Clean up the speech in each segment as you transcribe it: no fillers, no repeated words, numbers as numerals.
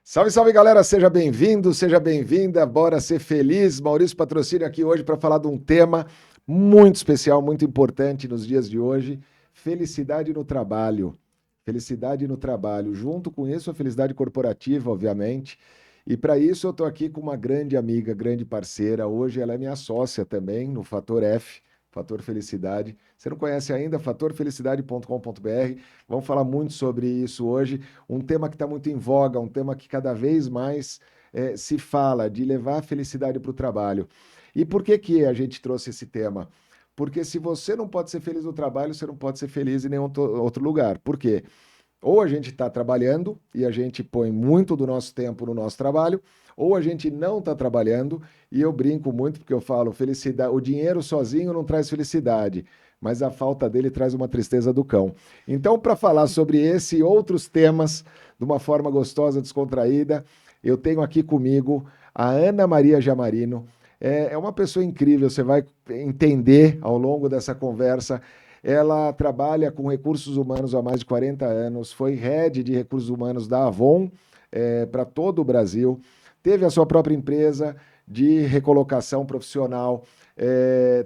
Salve, salve galera, seja bem-vindo, seja bem-vinda, bora ser feliz. Maurício Patrocínio aqui hoje para falar de um tema muito especial, muito importante nos dias de hoje: felicidade no trabalho. Felicidade no trabalho, junto com isso a felicidade corporativa, obviamente. E para isso eu estou aqui com uma grande amiga, grande parceira. Hoje ela é minha sócia também no Fator F, Fator Felicidade. Você não conhece ainda? fatorfelicidade.com.br. Vamos falar muito sobre isso hoje. Um tema que está muito em voga, um tema que cada vez mais se fala de levar a felicidade para o trabalho. E por que que a gente trouxe esse tema? Porque se você não pode ser feliz no trabalho, você não pode ser feliz em nenhum outro lugar. Por quê? Ou a gente está trabalhando e a gente põe muito do nosso tempo no nosso trabalho, ou a gente não está trabalhando, e eu brinco muito porque eu falo, felicidade, o dinheiro sozinho não traz felicidade, mas a falta dele traz uma tristeza do cão. Então, para falar sobre esse e outros temas de uma forma gostosa, descontraída, eu tenho aqui comigo a Ana Maria Jamarino. É uma pessoa incrível, você vai entender ao longo dessa conversa. Ela trabalha com recursos humanos há mais de 40 anos, foi head de recursos humanos da Avon para todo o Brasil, teve a sua própria empresa de recolocação profissional,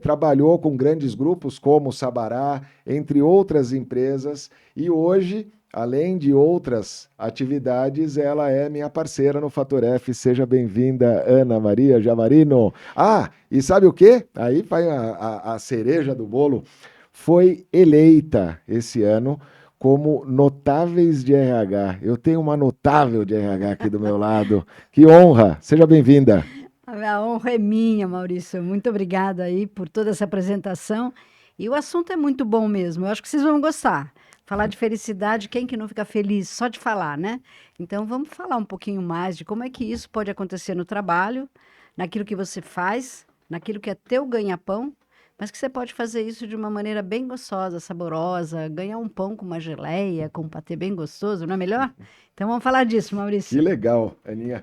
trabalhou com grandes grupos como Sabará, entre outras empresas, e hoje, além de outras atividades, ela é minha parceira no Fator F. Seja bem-vinda, Ana Maria Jamarino. Ah, e sabe o quê? Aí vai a cereja do bolo. Foi eleita esse ano como notáveis de RH. Eu tenho uma notável de RH aqui do meu lado. Que honra! Seja bem-vinda. A honra é minha, Maurício. Muito obrigada aí por toda essa apresentação. E o assunto é muito bom mesmo. Eu acho que vocês vão gostar. Falar de felicidade, quem que não fica feliz só de falar, né? Então vamos falar um pouquinho mais de como é que isso pode acontecer no trabalho, naquilo que você faz, naquilo que é teu ganha-pão, mas que você pode fazer isso de uma maneira bem gostosa, saborosa, ganhar um pão com uma geleia, com um patê bem gostoso, não é melhor? Então vamos falar disso, Que Maurício. legal, Aninha.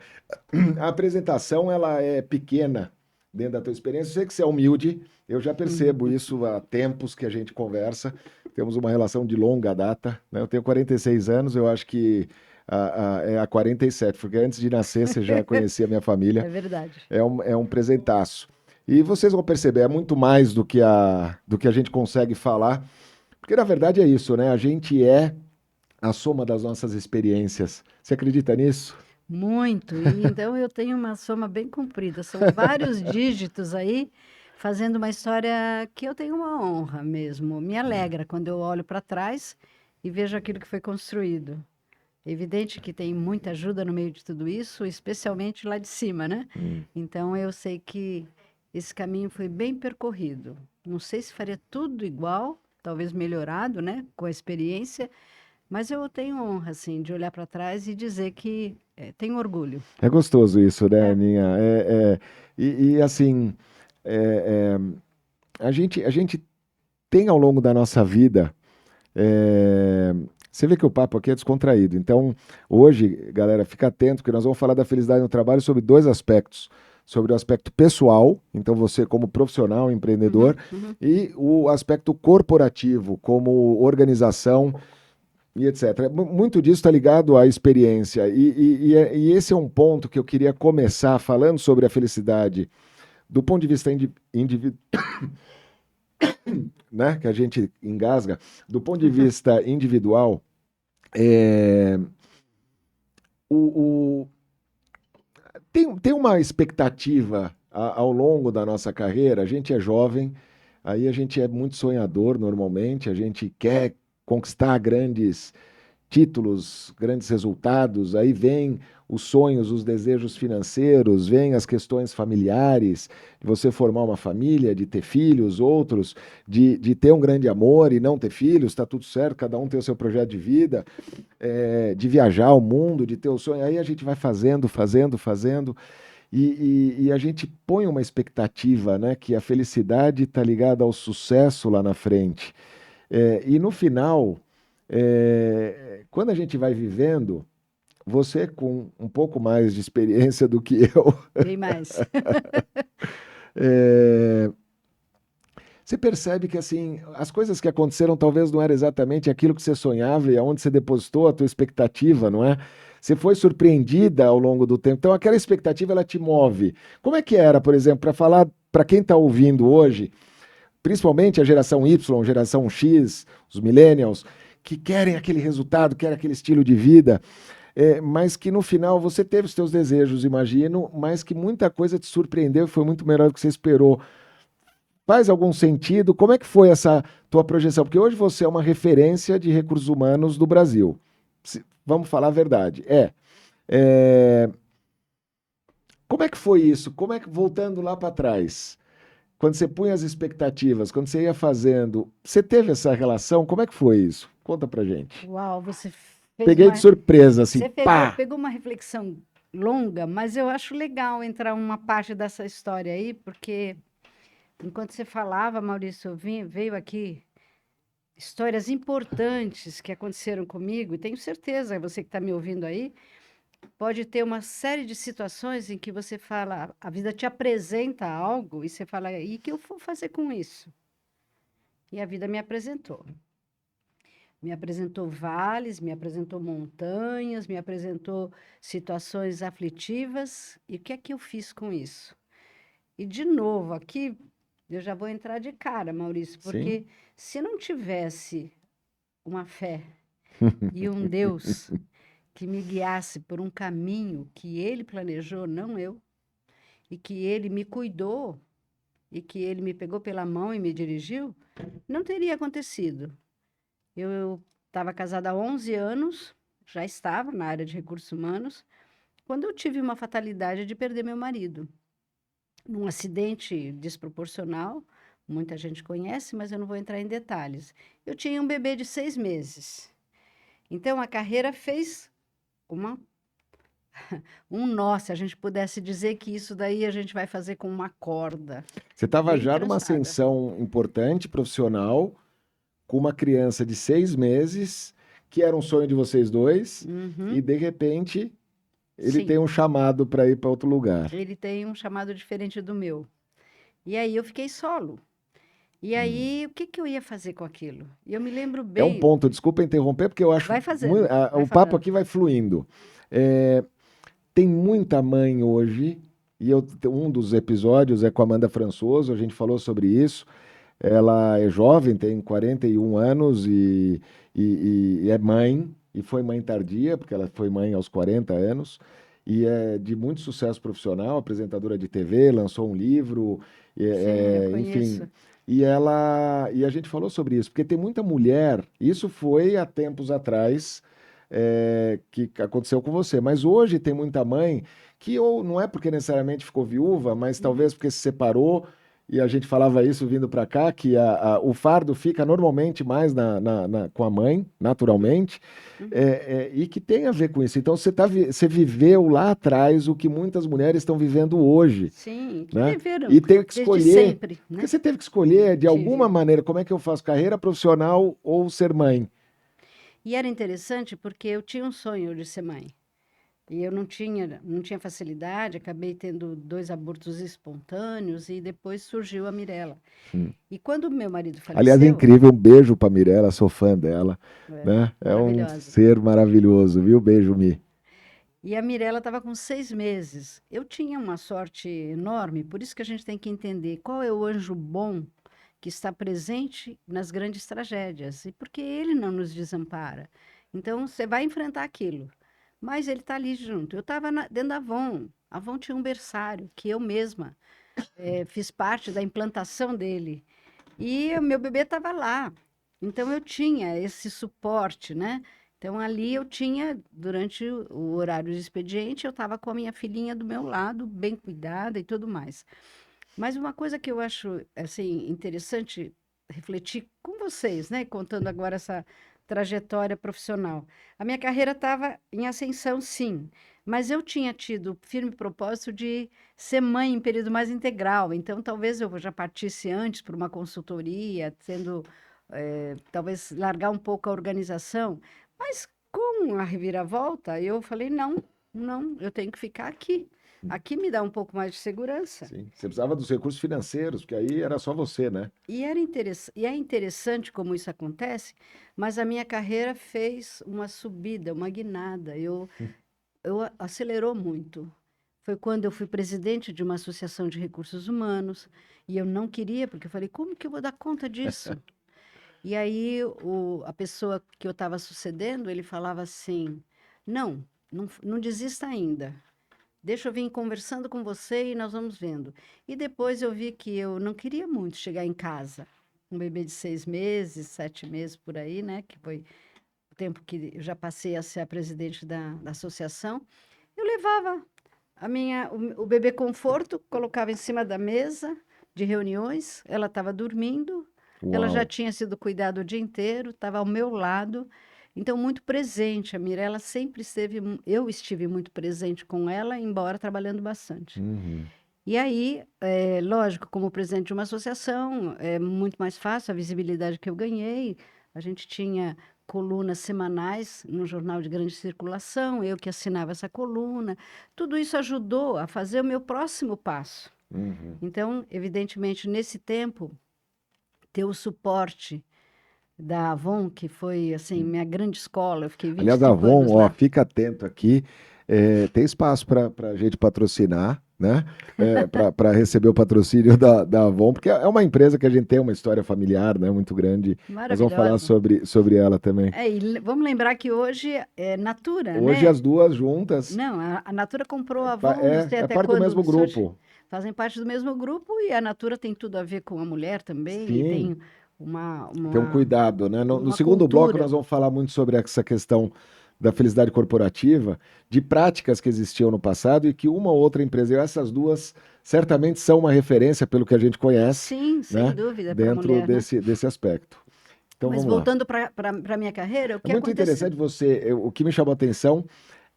A apresentação ela é pequena dentro da tua experiência. Eu sei que você é humilde, eu já percebo isso há tempos que a gente conversa. Temos uma relação de longa data, né? Eu tenho 46 anos, eu acho que é a 47, porque antes de nascer você já conhecia a minha família. É verdade. É um presentaço. E vocês vão perceber, é muito mais do que a gente consegue falar, porque na verdade é isso, né? A gente é a soma das nossas experiências. Você acredita nisso? Muito. E então eu tenho uma soma bem comprida. São vários dígitos aí, fazendo uma história que eu tenho uma honra mesmo. Me alegra quando eu olho para trás e vejo aquilo que foi construído. É evidente que tem muita ajuda no meio de tudo isso, especialmente lá de cima, né? Hum. Então eu sei que esse caminho foi bem percorrido. Não sei se faria tudo igual, talvez melhorado, né, com a experiência, mas eu tenho honra, assim, de olhar para trás e dizer que tenho orgulho. É gostoso isso, né, É, Aninha? E, assim, é, a gente tem ao longo da nossa vida. é, Você vê que o papo aqui é descontraído. Então, hoje, galera, fica atento que nós vamos falar da felicidade no trabalho sobre dois aspectos. Sobre o aspecto pessoal, então você como profissional, empreendedor, uhum, uhum. e o aspecto corporativo, como organização e etc. Muito disso está ligado à experiência. E esse é um ponto que eu queria começar falando sobre a felicidade do ponto de vista individual, né, que a gente engasga, do ponto de vista individual, é, o, o- tem uma expectativa ao longo da nossa carreira. A gente é jovem, aí a gente é muito sonhador normalmente, a gente quer conquistar grandes títulos, grandes resultados, aí vem os sonhos, os desejos financeiros, vem as questões familiares, de você formar uma família, de ter filhos, outros, de ter um grande amor e não ter filhos, está tudo certo, cada um tem o seu projeto de vida, de viajar o mundo, de ter o sonho. Aí a gente vai fazendo, fazendo, fazendo, e a gente põe uma expectativa, né, que a felicidade está ligada ao sucesso lá na frente. E no final, quando a gente vai vivendo, você com um pouco mais de experiência do que eu, Bem mais. é, você percebe que assim as coisas que aconteceram talvez não era exatamente aquilo que você sonhava e aonde você depositou a tua expectativa, não é? Você foi surpreendida ao longo do tempo. Então, aquela expectativa, ela te move. Como é que era, por exemplo, para falar para quem está ouvindo hoje, principalmente a geração Y, geração X, os millennials, que querem aquele resultado, querem aquele estilo de vida, mas que no final você teve os teus desejos, imagino, mas que muita coisa te surpreendeu e foi muito melhor do que você esperou. Faz algum sentido? Como é que foi essa tua projeção? Porque hoje você é uma referência de recursos humanos do Brasil. Vamos falar a verdade. É, como é que foi isso? Como é que, voltando lá para trás, quando você punha as expectativas, quando você ia fazendo, você teve essa relação? Como é que foi isso? Conta pra gente. Uau, você fez Peguei de uma. surpresa, assim, Você pá! pegou uma reflexão longa, mas eu acho legal entrar uma parte dessa história aí, porque enquanto você falava, Maurício, veio aqui histórias importantes que aconteceram comigo, e tenho certeza, você que está me ouvindo aí, pode ter uma série de situações em que você fala, a vida te apresenta algo e você fala, e o que eu vou fazer com isso? E a vida me apresentou. Me apresentou vales, me apresentou montanhas, me apresentou situações aflitivas. E o que é que eu fiz com isso? E, de novo, aqui eu já vou entrar de cara, Maurício, Sim. porque se não tivesse uma fé e um Deus que me guiasse por um caminho que ele planejou, não eu, e que ele me cuidou, e que ele me pegou pela mão e me dirigiu, não teria acontecido. Eu estava casada há 11 anos, já estava na área de recursos humanos, quando eu tive uma fatalidade de perder meu marido. Num acidente desproporcional, muita gente conhece, mas eu não vou entrar em detalhes. Eu tinha um bebê de 6 meses. Então, a carreira fez uma um nó, se a gente pudesse dizer que isso daí a gente vai fazer com uma corda Você estava bem já numa trançada. ascensão importante, profissional, com uma criança de 6 meses, que era um sonho de vocês dois, e de repente ele tem Sim, um chamado para ir para outro lugar. ele tem um chamado diferente do meu. E aí eu fiquei solo. E aí, o que que eu ia fazer com aquilo? E eu me lembro É um bem. ponto, desculpa interromper, porque eu acho Vai fazendo, vai o papo falando. aqui vai fluindo. É, tem muita mãe hoje, e um dos episódios é com a Amanda Françoso, a gente falou sobre isso. Ela é jovem, tem 41 anos e é mãe, e foi mãe tardia, porque ela foi mãe aos 40 anos, e é de muito sucesso profissional, apresentadora de TV, lançou um livro, Sim, eu enfim. conheço. E a gente falou sobre isso, porque tem muita mulher, isso foi há tempos atrás, que aconteceu com você, mas hoje tem muita mãe que ou não é porque necessariamente ficou viúva, mas talvez porque se separou, e a gente falava isso vindo para cá, que o fardo fica normalmente mais com a mãe, naturalmente, e que tem a ver com isso. Então você viveu lá atrás o que muitas mulheres estão vivendo hoje, Sim, que né? viveram E teve que desde escolher, sempre, porque né? você teve que escolher de alguma Tive. maneira como é que eu faço carreira profissional ou ser mãe. E era interessante porque eu tinha um sonho de ser mãe. E eu não tinha facilidade, acabei tendo 2 abortos espontâneos e depois surgiu a Mirella. E quando meu marido Aliás, é faleceu, incrível, um beijo para Mirella, sou fã dela, né? É um maravilhosa. ser maravilhoso, viu? Beijo, Mi. E a Mirella estava com 6 meses. Eu tinha uma sorte enorme, por isso que a gente tem que entender qual é o anjo bom que está presente nas grandes tragédias, e porque ele não nos desampara. Então, você vai enfrentar aquilo, mas ele está ali junto. Eu estava dentro da Avon. A Avon tinha um berçário que eu mesma fiz parte da implantação dele. E o meu bebê estava lá. Então eu tinha esse suporte, né? Então ali eu tinha, durante o horário de expediente, eu estava com a minha filhinha do meu lado, bem cuidada e tudo mais. Mas uma coisa que eu acho assim interessante refletir com vocês, né, contando agora essa trajetória profissional. A minha carreira estava em ascensão, sim, mas eu tinha tido o firme propósito de ser mãe em período mais integral. Então, talvez eu já partisse antes por uma consultoria, tendo talvez largar um pouco a organização. Mas com a reviravolta, eu falei não, não, eu tenho que ficar aqui. Aqui me dá um pouco mais de segurança. Sim. Você precisava dos recursos financeiros, porque aí era só você, né? E é interessante como isso acontece, mas a minha carreira fez uma subida, uma guinada. acelerou muito. Foi quando eu fui presidente de uma associação de recursos humanos e eu não queria, porque eu falei, como que eu vou dar conta disso? E aí a pessoa que eu estava sucedendo, ele falava assim, não desista ainda. Deixa eu vir conversando com você e nós vamos vendo. E depois eu vi que eu não queria muito chegar em casa. Um bebê de 6 meses, 7 meses por aí, né? Que foi o tempo que eu já passei a ser a presidente da associação. Eu levava o bebê conforto, colocava em cima da mesa de reuniões. Ela estava dormindo, ela já Uau. tinha sido cuidada o dia inteiro, estava ao meu lado. Então, muito presente. A Mirella sempre esteve, eu estive muito presente com ela, embora trabalhando bastante. Uhum. E aí, lógico, como presidente de uma associação, é muito mais fácil a visibilidade que eu ganhei. A gente tinha colunas semanais no jornal de grande circulação, eu que assinava essa coluna. Tudo isso ajudou a fazer o meu próximo passo. Uhum. Então, evidentemente, nesse tempo, ter o suporte da Avon, que foi assim minha grande escola, eu fiquei Aliás, 25 Avon, anos ó, lá. fica atento aqui. Tem espaço para a gente patrocinar, né? Para receber o patrocínio da Avon, porque é uma empresa que a gente tem uma história familiar, né? Muito grande. Nós vamos falar Maravilhosa. sobre ela também. Vamos lembrar que hoje é Natura, Hoje né? as duas juntas Não, a Natura comprou a Avon, não sei é até parte do quando mesmo surge. grupo. Fazem parte do mesmo grupo e a Natura tem tudo a ver com a mulher também, e Sim, tem uma, tem um uma, cuidado, né? No uma segundo bloco, nós cultura. vamos falar muito sobre essa questão da felicidade corporativa, de práticas que existiam no passado e que uma ou outra empresa, e essas duas certamente são uma referência pelo que a gente conhece, Sim, sem né? dúvida, para a Dentro mulher, né? desse aspecto. Então Mas vamos lá. voltando para a minha carreira, o É que muito aconteceu? interessante o que me chamou a atenção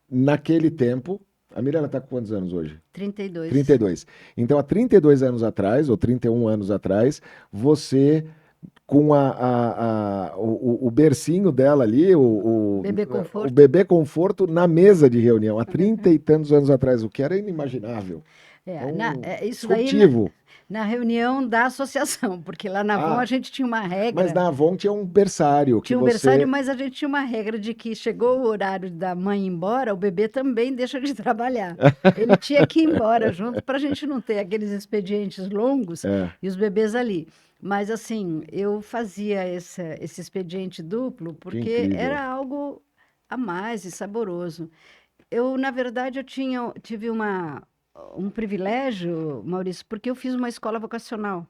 naquele tempo. A Mirella está com quantos anos hoje? 32. 32. Então, há 32 anos atrás, ou 31 anos atrás, você com o bercinho dela ali, Bebê o conforto. bebê conforto na mesa de reunião, há 30 e tantos anos atrás, o que era inimaginável. Então, Isso daí disruptivo. na reunião da associação, porque lá na Avon a Ah, gente tinha uma mas regra. na Avon tinha um berçário que Tinha um berçário, você. mas a gente tinha uma regra de que chegou o horário da mãe ir embora, o bebê também deixa de trabalhar. Ele tinha que ir embora junto para a gente não ter aqueles expedientes longos É, e os bebês ali. Mas assim, eu fazia esse expediente duplo que porque incrível. era algo a mais e saboroso. Na verdade, tive um privilégio, Maurício, porque eu fiz uma escola vocacional.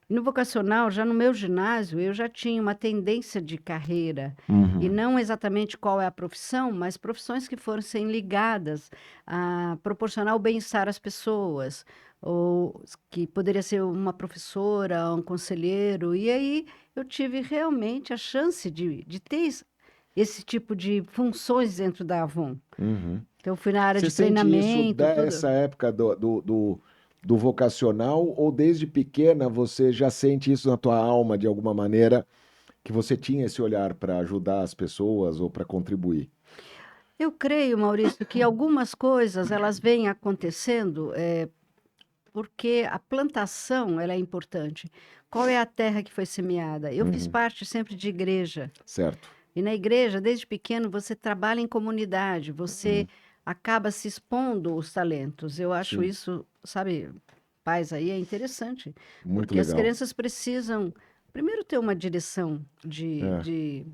No vocacional, já no meu ginásio, eu já tinha uma tendência de carreira, e Uhum. não exatamente qual é a profissão, mas profissões que fossem ligadas a proporcionar o bem-estar às pessoas, ou que poderia ser uma professora, um conselheiro, e aí eu tive realmente a chance de ter esse tipo de funções dentro da Avon. Uhum. Então, eu fui na área Você de sente isso treinamento, dessa tudo. época do vocacional ou desde pequena você já sente isso na tua alma de alguma maneira, que você tinha esse olhar para ajudar as pessoas ou para contribuir? Eu creio, Maurício, que algumas coisas elas vêm acontecendo porque a plantação ela é importante. Qual é a terra que foi semeada? Eu fiz Uhum. parte sempre de igreja. Certo. E na igreja, desde pequeno, você trabalha em comunidade, você Uhum. acaba se expondo os talentos. Eu acho Sim, isso, sabe, pais aí é interessante, muito porque as legal. crianças precisam, primeiro, ter uma direção É. de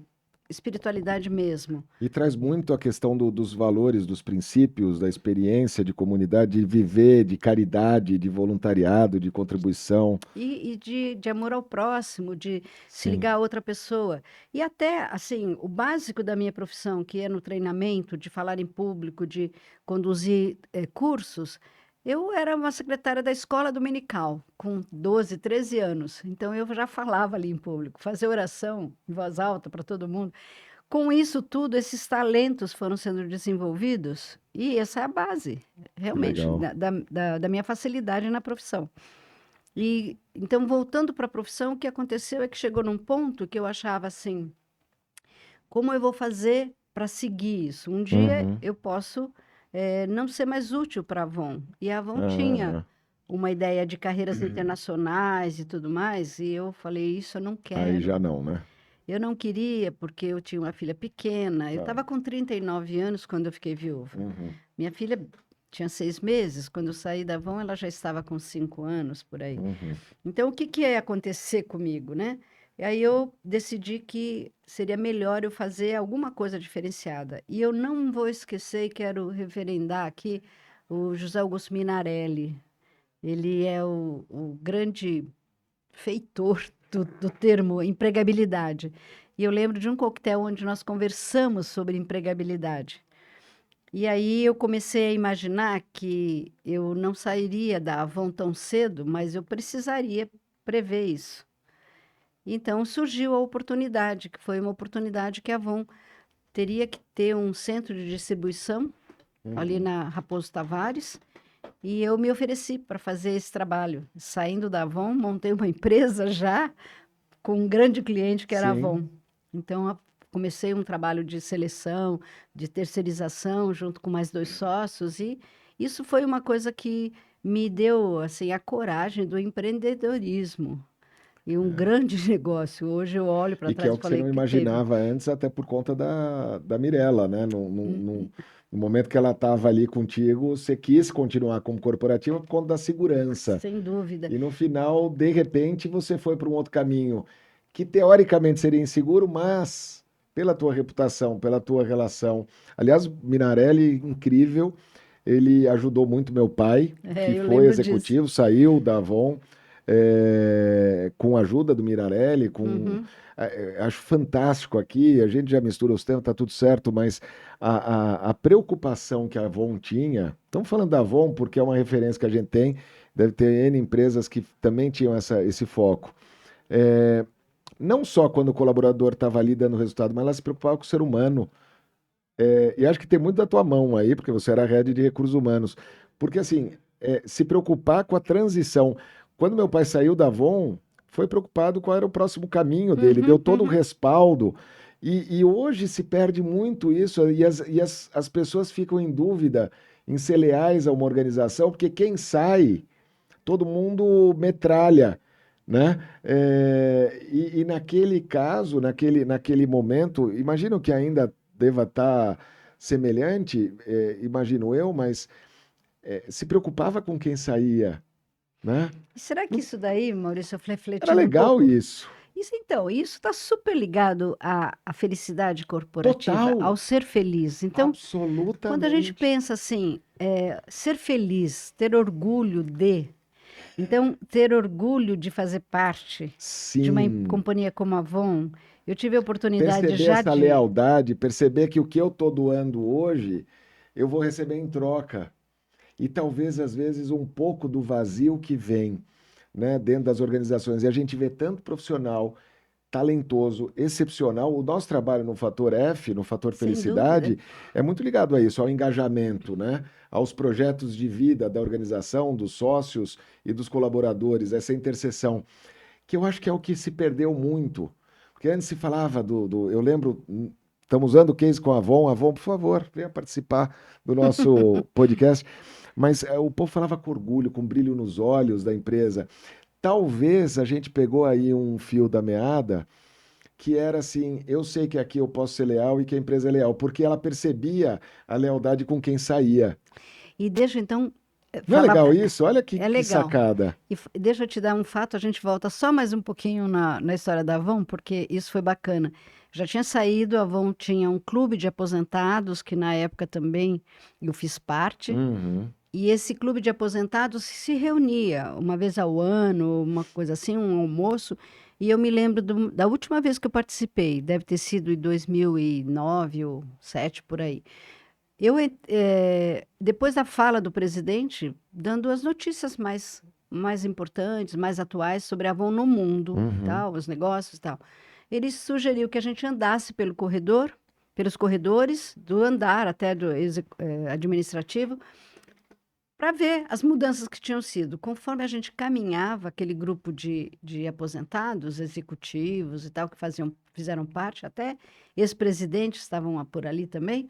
espiritualidade mesmo. E traz muito a questão dos valores, dos princípios, da experiência de comunidade, de viver, de caridade, de voluntariado, de contribuição. E de amor ao próximo, de se Sim. ligar a outra pessoa. E até, assim, o básico da minha profissão, que é no treinamento, de falar em público, de conduzir cursos, eu era uma secretária da escola dominical, com 12, 13 anos. Então, eu já falava ali em público, fazer oração em voz alta para todo mundo. Com isso tudo, esses talentos foram sendo desenvolvidos, e essa é a base, Que realmente, legal. da minha facilidade na profissão. E então, voltando para a profissão, o que aconteceu é que chegou num ponto que eu achava assim: como eu vou fazer para seguir isso? Um dia Uhum. eu posso não ser mais útil para a Avon. E a Avon tinha Aham. uma ideia de carreiras internacionais e tudo mais, e eu falei: isso eu não Aí quero. já não, né? Eu não queria porque eu tinha uma filha pequena. Eu Claro. estava com 39 anos quando eu fiquei viúva. Uhum. Minha filha tinha 6 meses. Quando eu saí da Avon, ela já estava com 5 anos, por aí. Uhum. Então, o que que ia acontecer comigo, né? E aí eu decidi que seria melhor eu fazer alguma coisa diferenciada. E eu não vou esquecer e quero referendar aqui o José Augusto Minarelli. Ele é o grande feitor do termo empregabilidade. E eu lembro de um coquetel onde nós conversamos sobre empregabilidade. E aí eu comecei a imaginar que eu não sairia da Avon tão cedo, mas eu precisaria prever isso. Então surgiu a oportunidade, que foi uma oportunidade que a Avon teria que ter um centro de distribuição ali Uhum. na Raposo Tavares, e eu me ofereci para fazer esse trabalho. Saindo da Avon, montei uma empresa já com um grande cliente que era a Sim. Avon. Então, comecei um trabalho de seleção, de terceirização, junto com mais 2 sócios, e isso foi uma coisa que me deu assim a coragem do empreendedorismo. E um grande negócio. Hoje eu olho para E que é trás o e que você falei não que teve. imaginava antes, até por conta da Mirella, né? Hum, No momento que ela estava ali contigo, você quis continuar como corporativa por conta da segurança. Sem dúvida. E no final, de repente, você foi para um outro caminho que teoricamente seria inseguro, mas pela tua reputação, pela tua relação. Aliás, Minarelli, incrível, ele ajudou muito meu pai, É, que eu foi lembro disso. executivo, saiu da Avon, com a ajuda do Minarelli, Uhum. acho fantástico aqui, a gente já mistura os temas, tá tudo certo, mas a preocupação que a Avon tinha, estamos falando da Avon porque é uma referência que a gente tem, deve ter N empresas que também tinham esse foco. É, não só quando o colaborador estava ali dando resultado, mas ela se preocupava com o ser humano. E acho que tem muito da tua mão aí, porque você era head de recursos humanos. Porque, assim, se preocupar com a transição. Quando meu pai saiu da Avon, foi preocupado qual era o próximo caminho dele, deu Uhum, todo o uhum. respaldo. E hoje se perde muito isso, as pessoas ficam em dúvida em ser leais a uma organização, porque quem sai, todo mundo metralha, né? E naquele caso, naquele momento, imagino que ainda deva estar semelhante, imagino eu, mas se preocupava com quem saía, né? E será que Não- isso daí, Maurício, Era refletindo um legal pouco? isso. Isso está super ligado à felicidade corporativa, Total, ao ser feliz. Então, quando a gente absolutamente. pensa assim, ser feliz, ter orgulho de. Então, ter orgulho de fazer parte de uma Sim. companhia como a Avon, eu tive a oportunidade Perceber já essa de. lealdade, perceber que o que eu estou doando hoje, eu vou receber em troca. E talvez, às vezes, um pouco do vazio que vem, né, dentro das organizações. E a gente vê tanto profissional talentoso, excepcional. O nosso trabalho no Fator F, no Fator Sem dúvida. Felicidade, é muito ligado a isso, ao engajamento, né? Aos projetos de vida da organização, dos sócios e dos colaboradores, essa interseção, que eu acho que é o que se perdeu muito. Porque antes se falava eu lembro, estamos usando o case com a Avon, por favor, venha participar do nosso podcast. Mas o povo falava com orgulho, com brilho nos olhos da empresa. Talvez a gente pegou aí um fio da meada que era assim: eu sei que aqui eu posso ser leal e que a empresa é leal, porque ela percebia a lealdade com quem saía. E deixa então Não é falar. legal isso? Olha É que legal. sacada. E deixa eu te dar um fato, a gente volta só mais um pouquinho na história da Avon, porque isso foi bacana. Já tinha saído, a Avon tinha um clube de aposentados, que na época também eu fiz parte, Uhum. e esse clube de aposentados se reunia uma vez ao ano, uma coisa assim, um almoço, e eu me lembro da última vez que eu participei, deve ter sido em 2009 ou 2007, por aí. Depois da fala do presidente, dando as notícias mais importantes, mais atuais sobre a Avon no mundo, Uhum. tal, os negócios e tal, ele sugeriu que a gente andasse pelo corredor, pelos corredores do andar até do administrativo, para ver as mudanças que tinham sido. Conforme a gente caminhava, aquele grupo de aposentados, executivos e tal, que fizeram parte, até ex-presidentes estavam por ali também,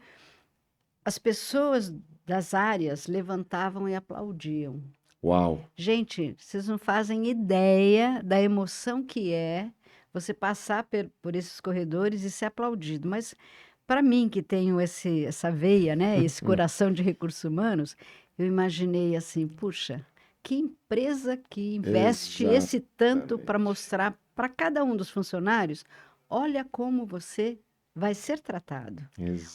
as pessoas das áreas levantavam e aplaudiam. Uau. Gente, vocês não fazem ideia da emoção que é você passar por esses corredores e ser aplaudido. Mas para mim, que tenho essa veia, né, esse coração de recursos humanos, eu imaginei assim, puxa, que empresa que investe esse tanto para Exatamente. mostrar para cada um dos funcionários, olha como você vai ser tratado,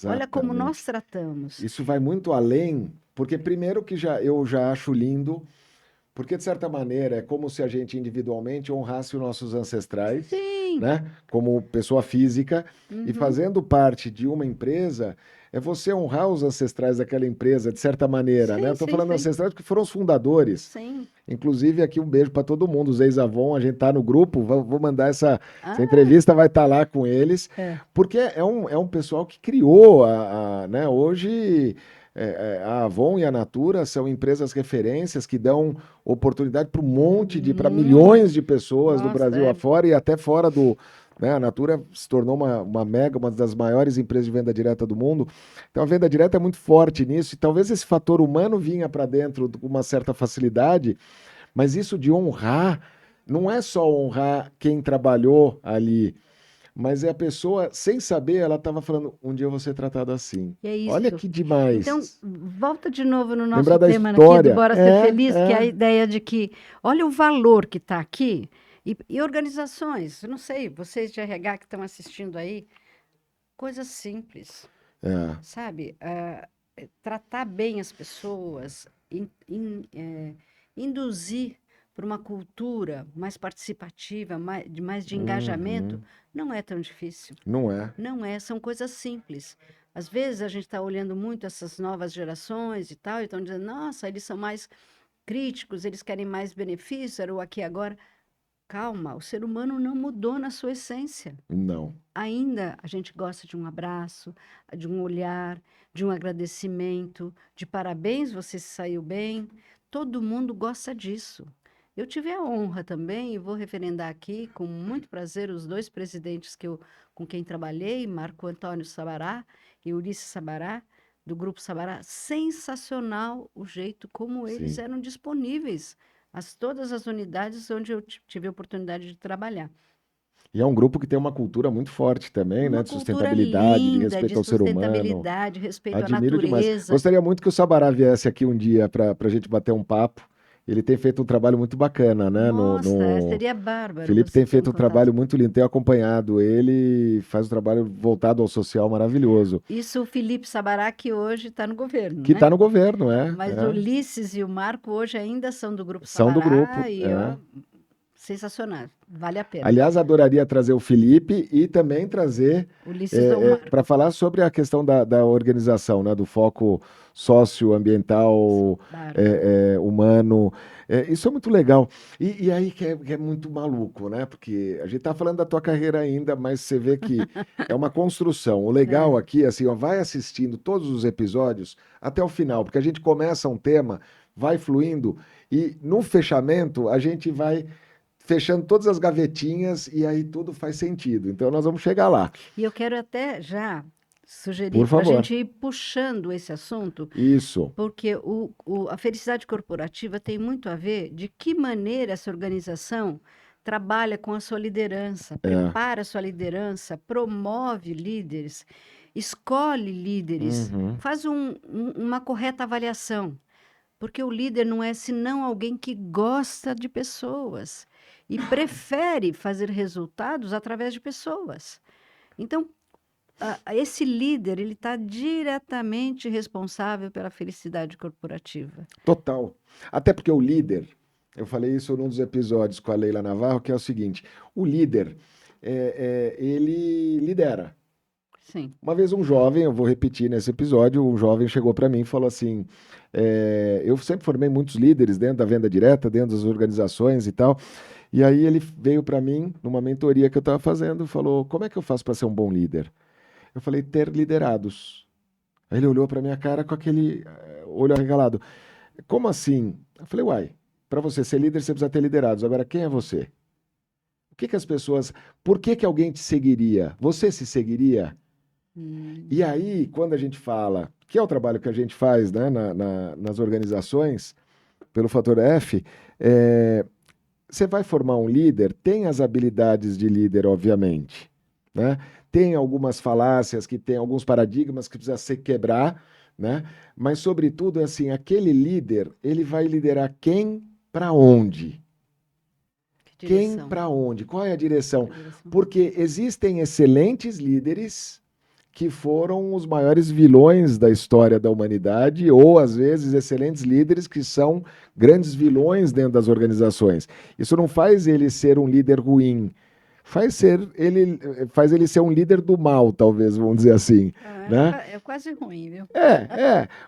olha como nós Exatamente. tratamos. Isso vai muito além, porque primeiro que eu já acho lindo, porque de certa maneira é como se a gente individualmente honrasse os nossos ancestrais, Sim, né, como pessoa física, e uhum, fazendo parte de uma empresa, é você honrar os ancestrais daquela empresa, de certa maneira, né? Eu sim, estou sim, falando sim, ancestrais porque foram os fundadores. sim. Inclusive, aqui um beijo para todo mundo, os ex-Avon, a gente tá no grupo, vou mandar essa Ah, entrevista, vai estar lá com eles, é. porque é um pessoal que criou, né, hoje a Avon e a Natura são empresas referências que dão oportunidade para um monte para Muito. milhões de pessoas do Nossa, Brasil afora e até fora do, né, a Natura se tornou uma das maiores empresas de venda direta do mundo. Então a venda direta é muito forte nisso, e talvez esse fator humano vinha para dentro com uma certa facilidade, mas isso de honrar, não é só honrar quem trabalhou ali, mas é a pessoa, sem saber, ela estava falando, um dia eu vou ser tratado assim. é Olha isso. que Então, demais. volta de novo no nosso Lembrar da tema aqui do história. Bora Ser É, Feliz, que é a é. ideia de que, olha o valor que está aqui, e organizações, eu não sei, vocês de RH que estão assistindo aí, coisas simples, É. sabe? Tratar bem as pessoas, induzir para uma cultura mais participativa, mais de engajamento, Uhum. não é tão difícil. Não é. Não é, são coisas simples. Às vezes a gente está olhando muito essas novas gerações e tal, e estão dizendo, nossa, eles são mais críticos, eles querem mais benefício, era o aqui e agora. Calma, o ser humano não mudou na sua essência. Não. Ainda a gente gosta de um abraço, de um olhar, de um agradecimento, de parabéns, você se saiu bem. Todo mundo gosta disso. Eu tive a honra também, e vou referendar aqui com muito prazer os dois presidentes com quem trabalhei, Marco Antônio Sabará e Ulisses Sabará, do Grupo Sabará. Sensacional o jeito como eles Sim. eram disponíveis todas as unidades onde eu tive a oportunidade de trabalhar. E é um grupo que tem uma cultura muito forte também, né? Uma De cultura sustentabilidade, de linda respeito de ao ser humano. sustentabilidade, respeito à Admiro demais. natureza. Gostaria muito que o Sabará viesse aqui um dia para a gente bater um papo. Ele tem feito um trabalho muito bacana, né? Nossa, seria bárbaro Felipe você tem ter um feito um contato. trabalho muito lindo, tenho acompanhado ele, faz um trabalho voltado ao social maravilhoso. Isso o Felipe Sabará, que hoje está no governo, Que está né? no governo, Mas o Ulisses e o Marco hoje ainda são do Grupo são do grupo. Sabará e, ó, sensacional, vale a pena. Aliás, adoraria trazer o Felipe e também trazer Ulisses ou para Marco? falar sobre a questão da organização, né, do foco socioambiental, Bárbaro. humano. Isso é muito legal. E aí que é muito maluco, né? Porque a gente está falando da tua carreira ainda, mas você vê que é uma construção. O legal É. aqui, assim, ó, vai assistindo todos os episódios até o final, porque a gente começa um tema, vai fluindo, e no fechamento a gente vai fechando todas as gavetinhas e aí tudo faz sentido. Então nós vamos chegar lá. E eu quero até já sugerir Por para a favor. gente ir puxando esse assunto. Isso. Porque a felicidade corporativa tem muito a ver de que maneira essa organização trabalha com a sua liderança, É. prepara a sua liderança, promove líderes, escolhe líderes, Uhum. faz uma correta avaliação. Porque o líder não é senão alguém que gosta de pessoas e prefere fazer resultados através de pessoas. Então, esse líder, ele está diretamente responsável pela felicidade corporativa. Total. Até porque o líder, eu falei isso num dos episódios com a Leila Navarro, que é o seguinte: o líder, ele lidera. Sim. Uma vez um jovem, eu vou repetir nesse episódio, um jovem chegou para mim e falou assim: eu sempre formei muitos líderes dentro da venda direta, dentro das organizações e tal. E aí ele veio para mim, numa mentoria que eu estava fazendo, e falou: como é que eu faço para ser um bom líder? Eu falei: ter liderados. Aí ele olhou para minha cara com aquele olho arregalado. Como assim? Eu falei: uai, para você ser líder, você precisa ter liderados. Agora, quem é você? O que que as pessoas. Por que que alguém te seguiria? Você se seguiria? E Hum, aí, quando a gente fala, que é o trabalho que a gente faz, né, nas organizações, pelo fator F, é, você vai formar um líder, tem as habilidades de líder, obviamente, né? Tem algumas falácias, que tem alguns paradigmas que precisa se quebrar, né? Mas, sobretudo, é assim, aquele líder, ele vai liderar quem para onde? Que Quem direção? para onde? Qual é a direção? Que direção? Porque existem excelentes líderes que foram os maiores vilões da história da humanidade, ou às vezes excelentes líderes que são grandes vilões dentro das organizações. Isso não faz ele ser um líder ruim, faz ele ser um líder do mal, talvez, vamos dizer assim, né? É quase ruim, viu?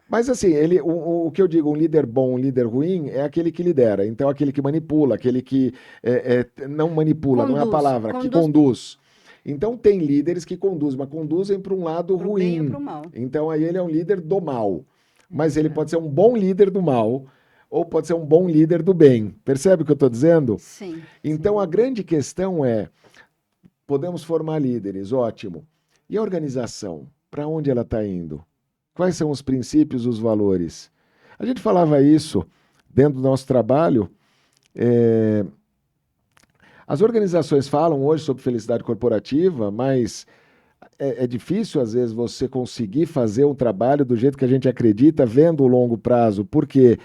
Mas assim, o que eu digo, um líder bom, um líder ruim, é aquele que lidera. Então, aquele que manipula, aquele que não manipula, não é a Conduz, palavra, que conduz conduz. Então, tem líderes que conduzem, mas conduzem para um lado para o bem ou para ruim. o mal. Então, aí ele é um líder do mal. Mas ele Exato. pode ser um bom líder do mal, ou pode ser um bom líder do bem. Percebe o que eu estou dizendo? Sim, Então, sim. a grande questão é: podemos formar líderes, ótimo. E a organização? Para onde ela está indo? Quais são os princípios, os valores? A gente falava isso dentro do nosso trabalho. é, As organizações falam hoje sobre felicidade corporativa, mas é difícil, às vezes, você conseguir fazer um trabalho do jeito que a gente acredita, vendo o longo prazo, porque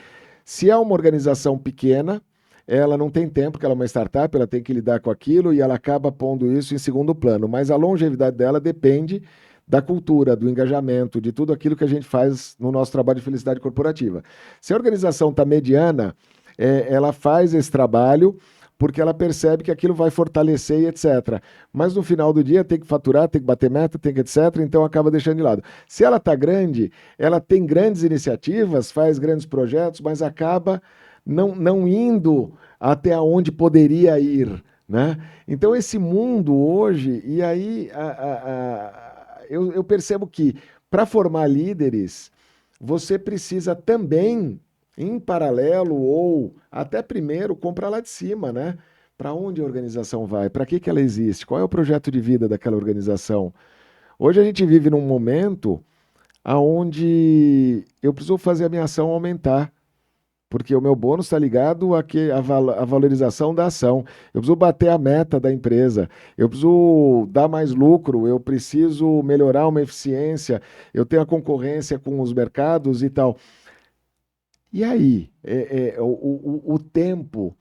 se é uma organização pequena, ela não tem tempo, porque ela é uma startup, ela tem que lidar com aquilo e ela acaba pondo isso em segundo plano. Mas a longevidade dela depende da cultura, do engajamento, de tudo aquilo que a gente faz no nosso trabalho de felicidade corporativa. Se a organização está mediana, ela faz esse trabalho porque ela percebe que aquilo vai fortalecer e etc. Mas no final do dia tem que faturar, tem que bater meta, tem que etc. Então acaba deixando de lado. Se ela está grande, ela tem grandes iniciativas, faz grandes projetos, mas acaba não indo até onde poderia ir, né? Então esse mundo hoje, e aí eu percebo que para formar líderes, você precisa também, em paralelo ou até primeiro, comprar lá de cima, né? Para onde a organização vai? Para que ela existe? Qual é o projeto de vida daquela organização? Hoje a gente vive num momento aonde eu preciso fazer a minha ação aumentar. Porque o meu bônus está ligado à valorização da ação. Eu preciso bater a meta da empresa, eu preciso dar mais lucro, eu preciso melhorar uma eficiência, eu tenho a concorrência com os mercados e tal. E aí, o tempo,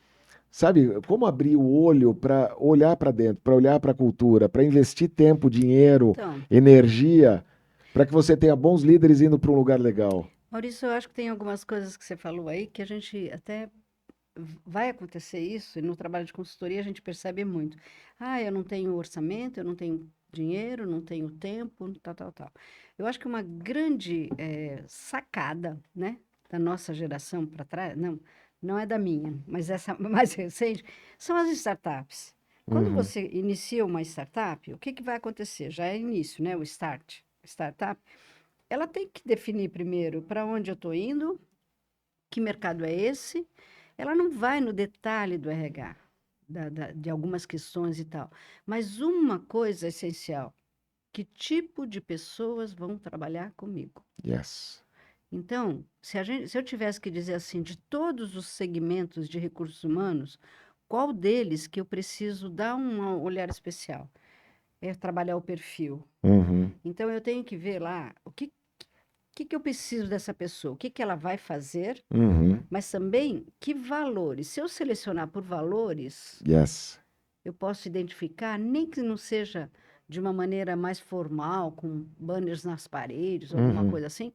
sabe, como abrir o olho para olhar para dentro, para olhar para a cultura, para investir tempo, dinheiro, Então, energia, para que você tenha bons líderes indo para um lugar legal. Maurício, eu acho que tem algumas coisas que você falou aí que a gente até vai acontecer isso, e no trabalho de consultoria a gente percebe muito. Ah, eu não tenho orçamento, eu não tenho dinheiro, não tenho tempo, tal, tal, tal. Eu acho que uma grande sacada, né, da nossa geração para trás, não é da minha, mas essa mais recente, são as startups. Quando Uhum. você inicia uma startup, o que que vai acontecer? Já é início, né, o start. Startup, ela tem que definir primeiro para onde eu estou indo, que mercado é esse. Ela não vai no detalhe do RH, de algumas questões e tal. Mas uma coisa essencial: que tipo de pessoas vão trabalhar comigo? Yes. Então, se eu tivesse que dizer assim, de todos os segmentos de recursos humanos, qual deles que eu preciso dar um olhar especial? É trabalhar o perfil. Uhum. Então, eu tenho que ver lá que eu preciso dessa pessoa, o que que ela vai fazer, Uhum. mas também que valores. Se eu selecionar por valores, Yes. eu posso identificar, nem que não seja de uma maneira mais formal, com banners nas paredes, alguma Uhum. coisa assim,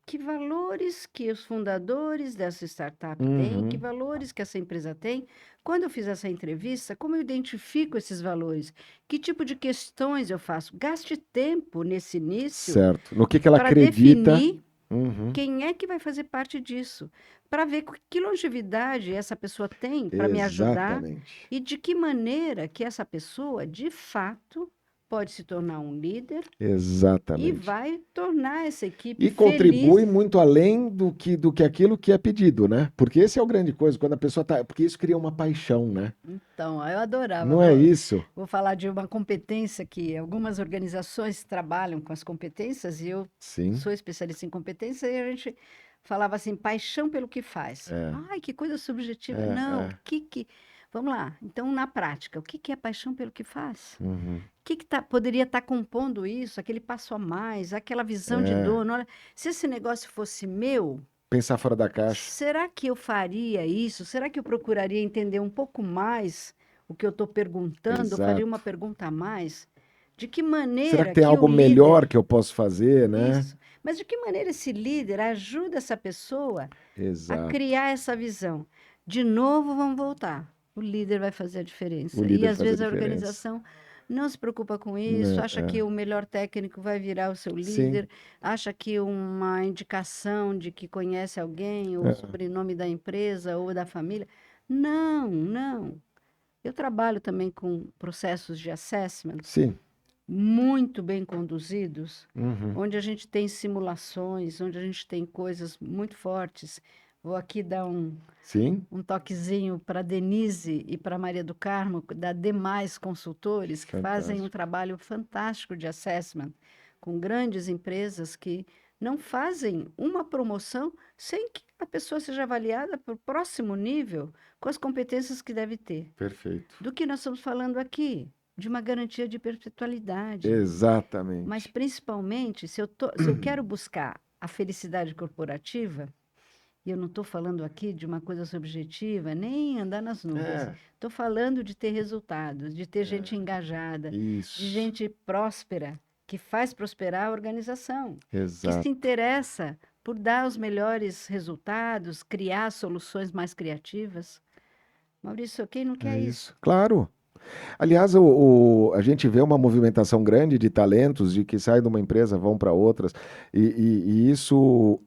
que valores que os fundadores dessa startup têm, que Uhum. valores que essa empresa tem. Quando eu fiz essa entrevista, como eu identifico esses valores? Que tipo de questões eu faço? Gaste tempo nesse início Certo. No que ela para acredita. definir Uhum. quem é que vai fazer parte disso, para ver que longevidade essa pessoa tem para me ajudar Exatamente. e de que maneira que essa pessoa, de fato, pode se tornar um líder e Exatamente. vai tornar essa equipe E contribui feliz. muito além do que aquilo que é pedido, né? Porque esse é o grande coisa, quando a pessoa tá. Porque isso cria uma paixão, né? Então, eu adorava. Não é isso? Vou falar de uma competência que algumas organizações trabalham com as competências, e eu Sim. sou especialista em competência, e a gente falava assim, paixão pelo que faz. É, Ai, que coisa subjetiva. é, Não, é. Vamos lá. Então, na prática, o que que é paixão pelo que faz? Uhum. O que que poderia estar compondo isso, aquele passo a mais, aquela visão de É, dono? Olha, se esse negócio fosse meu, pensar fora da caixa. será que eu faria isso? Será que eu procuraria entender um pouco mais o que eu estou perguntando? Eu faria uma Exato. pergunta a mais? De que Será que maneira tem que o algo melhor líder. que eu posso fazer, né? Isso. Mas de que maneira esse líder ajuda essa pessoa a Exato. criar essa visão? De novo, vamos voltar. O líder vai fazer a O diferença. E líder às faz a vezes a diferença. organização não se preocupa com isso, Né? acha que o melhor técnico vai virar o seu Sim. líder, acha que uma indicação de que conhece alguém, ou o É. sobrenome da empresa ou da família. Não, não. Eu trabalho também com processos de assessment Sim. muito bem conduzidos, Uhum. onde a gente tem simulações, onde a gente tem coisas muito fortes. Vou aqui dar Sim. um toquezinho para Denise e para Maria do Carmo, da Demais Consultores, que fazem um Fantástico. trabalho fantástico de assessment com grandes empresas que não fazem uma promoção sem que a pessoa seja avaliada para o próximo nível com as competências que deve ter. Perfeito. Do que nós estamos falando aqui? De uma garantia de perpetualidade. Mas, Exatamente. principalmente, se eu quero buscar a felicidade corporativa, e eu não estou falando aqui de uma coisa subjetiva, nem andar nas nuvens. É, Estou falando de ter resultados, de ter gente engajada, de isso. gente próspera, que faz prosperar a organização, que se Exato. interessa por dar os melhores resultados, criar soluções mais criativas. Maurício, quem não É quer isso? isso. Claro. Aliás, a gente vê uma movimentação grande de talentos de que saem de uma empresa, vão para outras, e isso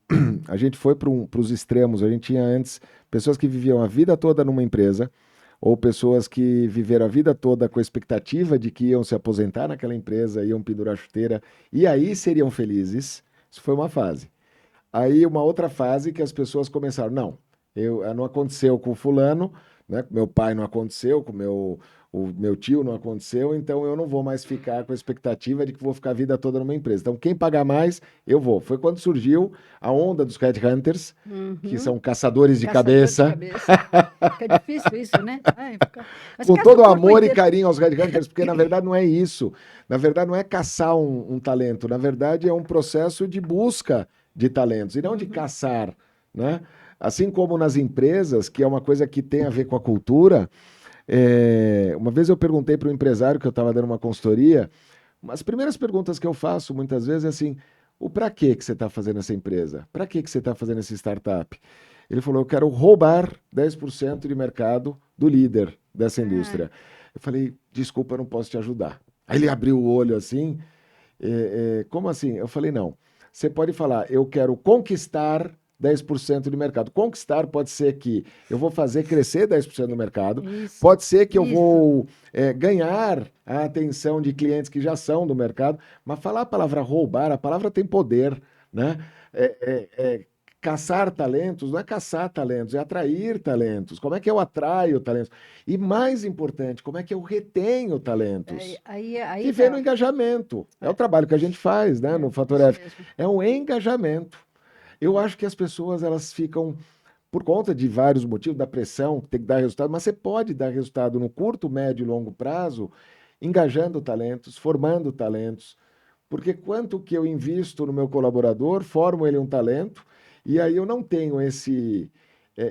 a gente foi para os extremos. A gente tinha antes pessoas que viviam a vida toda numa empresa, ou pessoas que viveram a vida toda com a expectativa de que iam se aposentar naquela empresa, iam pendurar a chuteira, e aí seriam felizes. Isso foi uma fase. Aí uma outra fase que as pessoas começaram, não, não aconteceu com o fulano, né? Com meu pai não aconteceu, o meu tio não aconteceu, então eu não vou mais ficar com a expectativa de que vou ficar a vida toda numa empresa. Então quem pagar mais, eu vou. Foi quando surgiu a onda dos headhunters, que Uhum. são caçadores de Caçador de cabeça, cabeça. Fica difícil isso, né? Ai, mas com caça todo o o corpo amor e inteiro. carinho aos headhunters, porque na verdade não é isso. Na verdade não é caçar um talento, na verdade é um processo de busca de talentos e não de Uhum. caçar, né? Assim como nas empresas, que é uma coisa que tem a ver com a cultura. Uma vez eu perguntei para um empresário que eu estava dando uma consultoria, as primeiras perguntas que eu faço muitas vezes é assim: o para que você está fazendo essa empresa? Para que você está fazendo essa startup? Ele falou: eu quero roubar 10% de mercado do líder dessa Ah, indústria. Eu falei: desculpa, eu não posso te ajudar. Aí ele abriu o olho assim: como assim? Eu falei: não. Você pode falar, eu quero conquistar 10% de mercado. Conquistar pode ser que eu vou fazer crescer 10% do mercado, isso, pode ser que eu isso. vou ganhar a atenção de clientes que já são do mercado, mas falar a palavra roubar, a palavra tem poder, né? É, é, é, caçar talentos não é caçar talentos, é atrair talentos. Como é que eu atraio talentos? E mais importante, como é que eu retenho Aí, talentos? aí, aí Viver no tá. engajamento. É o trabalho que a gente faz, né, no Fator Isso F. mesmo. É um engajamento. Eu acho que as pessoas elas ficam por conta de vários motivos da pressão, tem que dar resultado, mas você pode dar resultado no curto, médio e longo prazo, engajando talentos, formando talentos, porque quanto que eu invisto no meu colaborador, formo ele um talento, e aí eu não tenho esse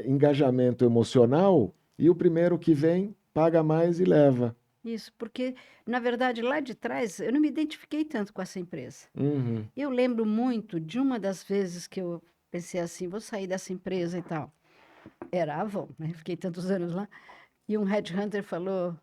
engajamento emocional, e o primeiro que vem paga mais e leva. Isso, porque, na verdade, lá de trás, eu não me identifiquei tanto com essa empresa. Uhum. Eu lembro muito de uma das vezes que eu pensei assim, vou sair dessa empresa e tal. Era a Avon, né? Fiquei tantos anos lá. E um headhunter falou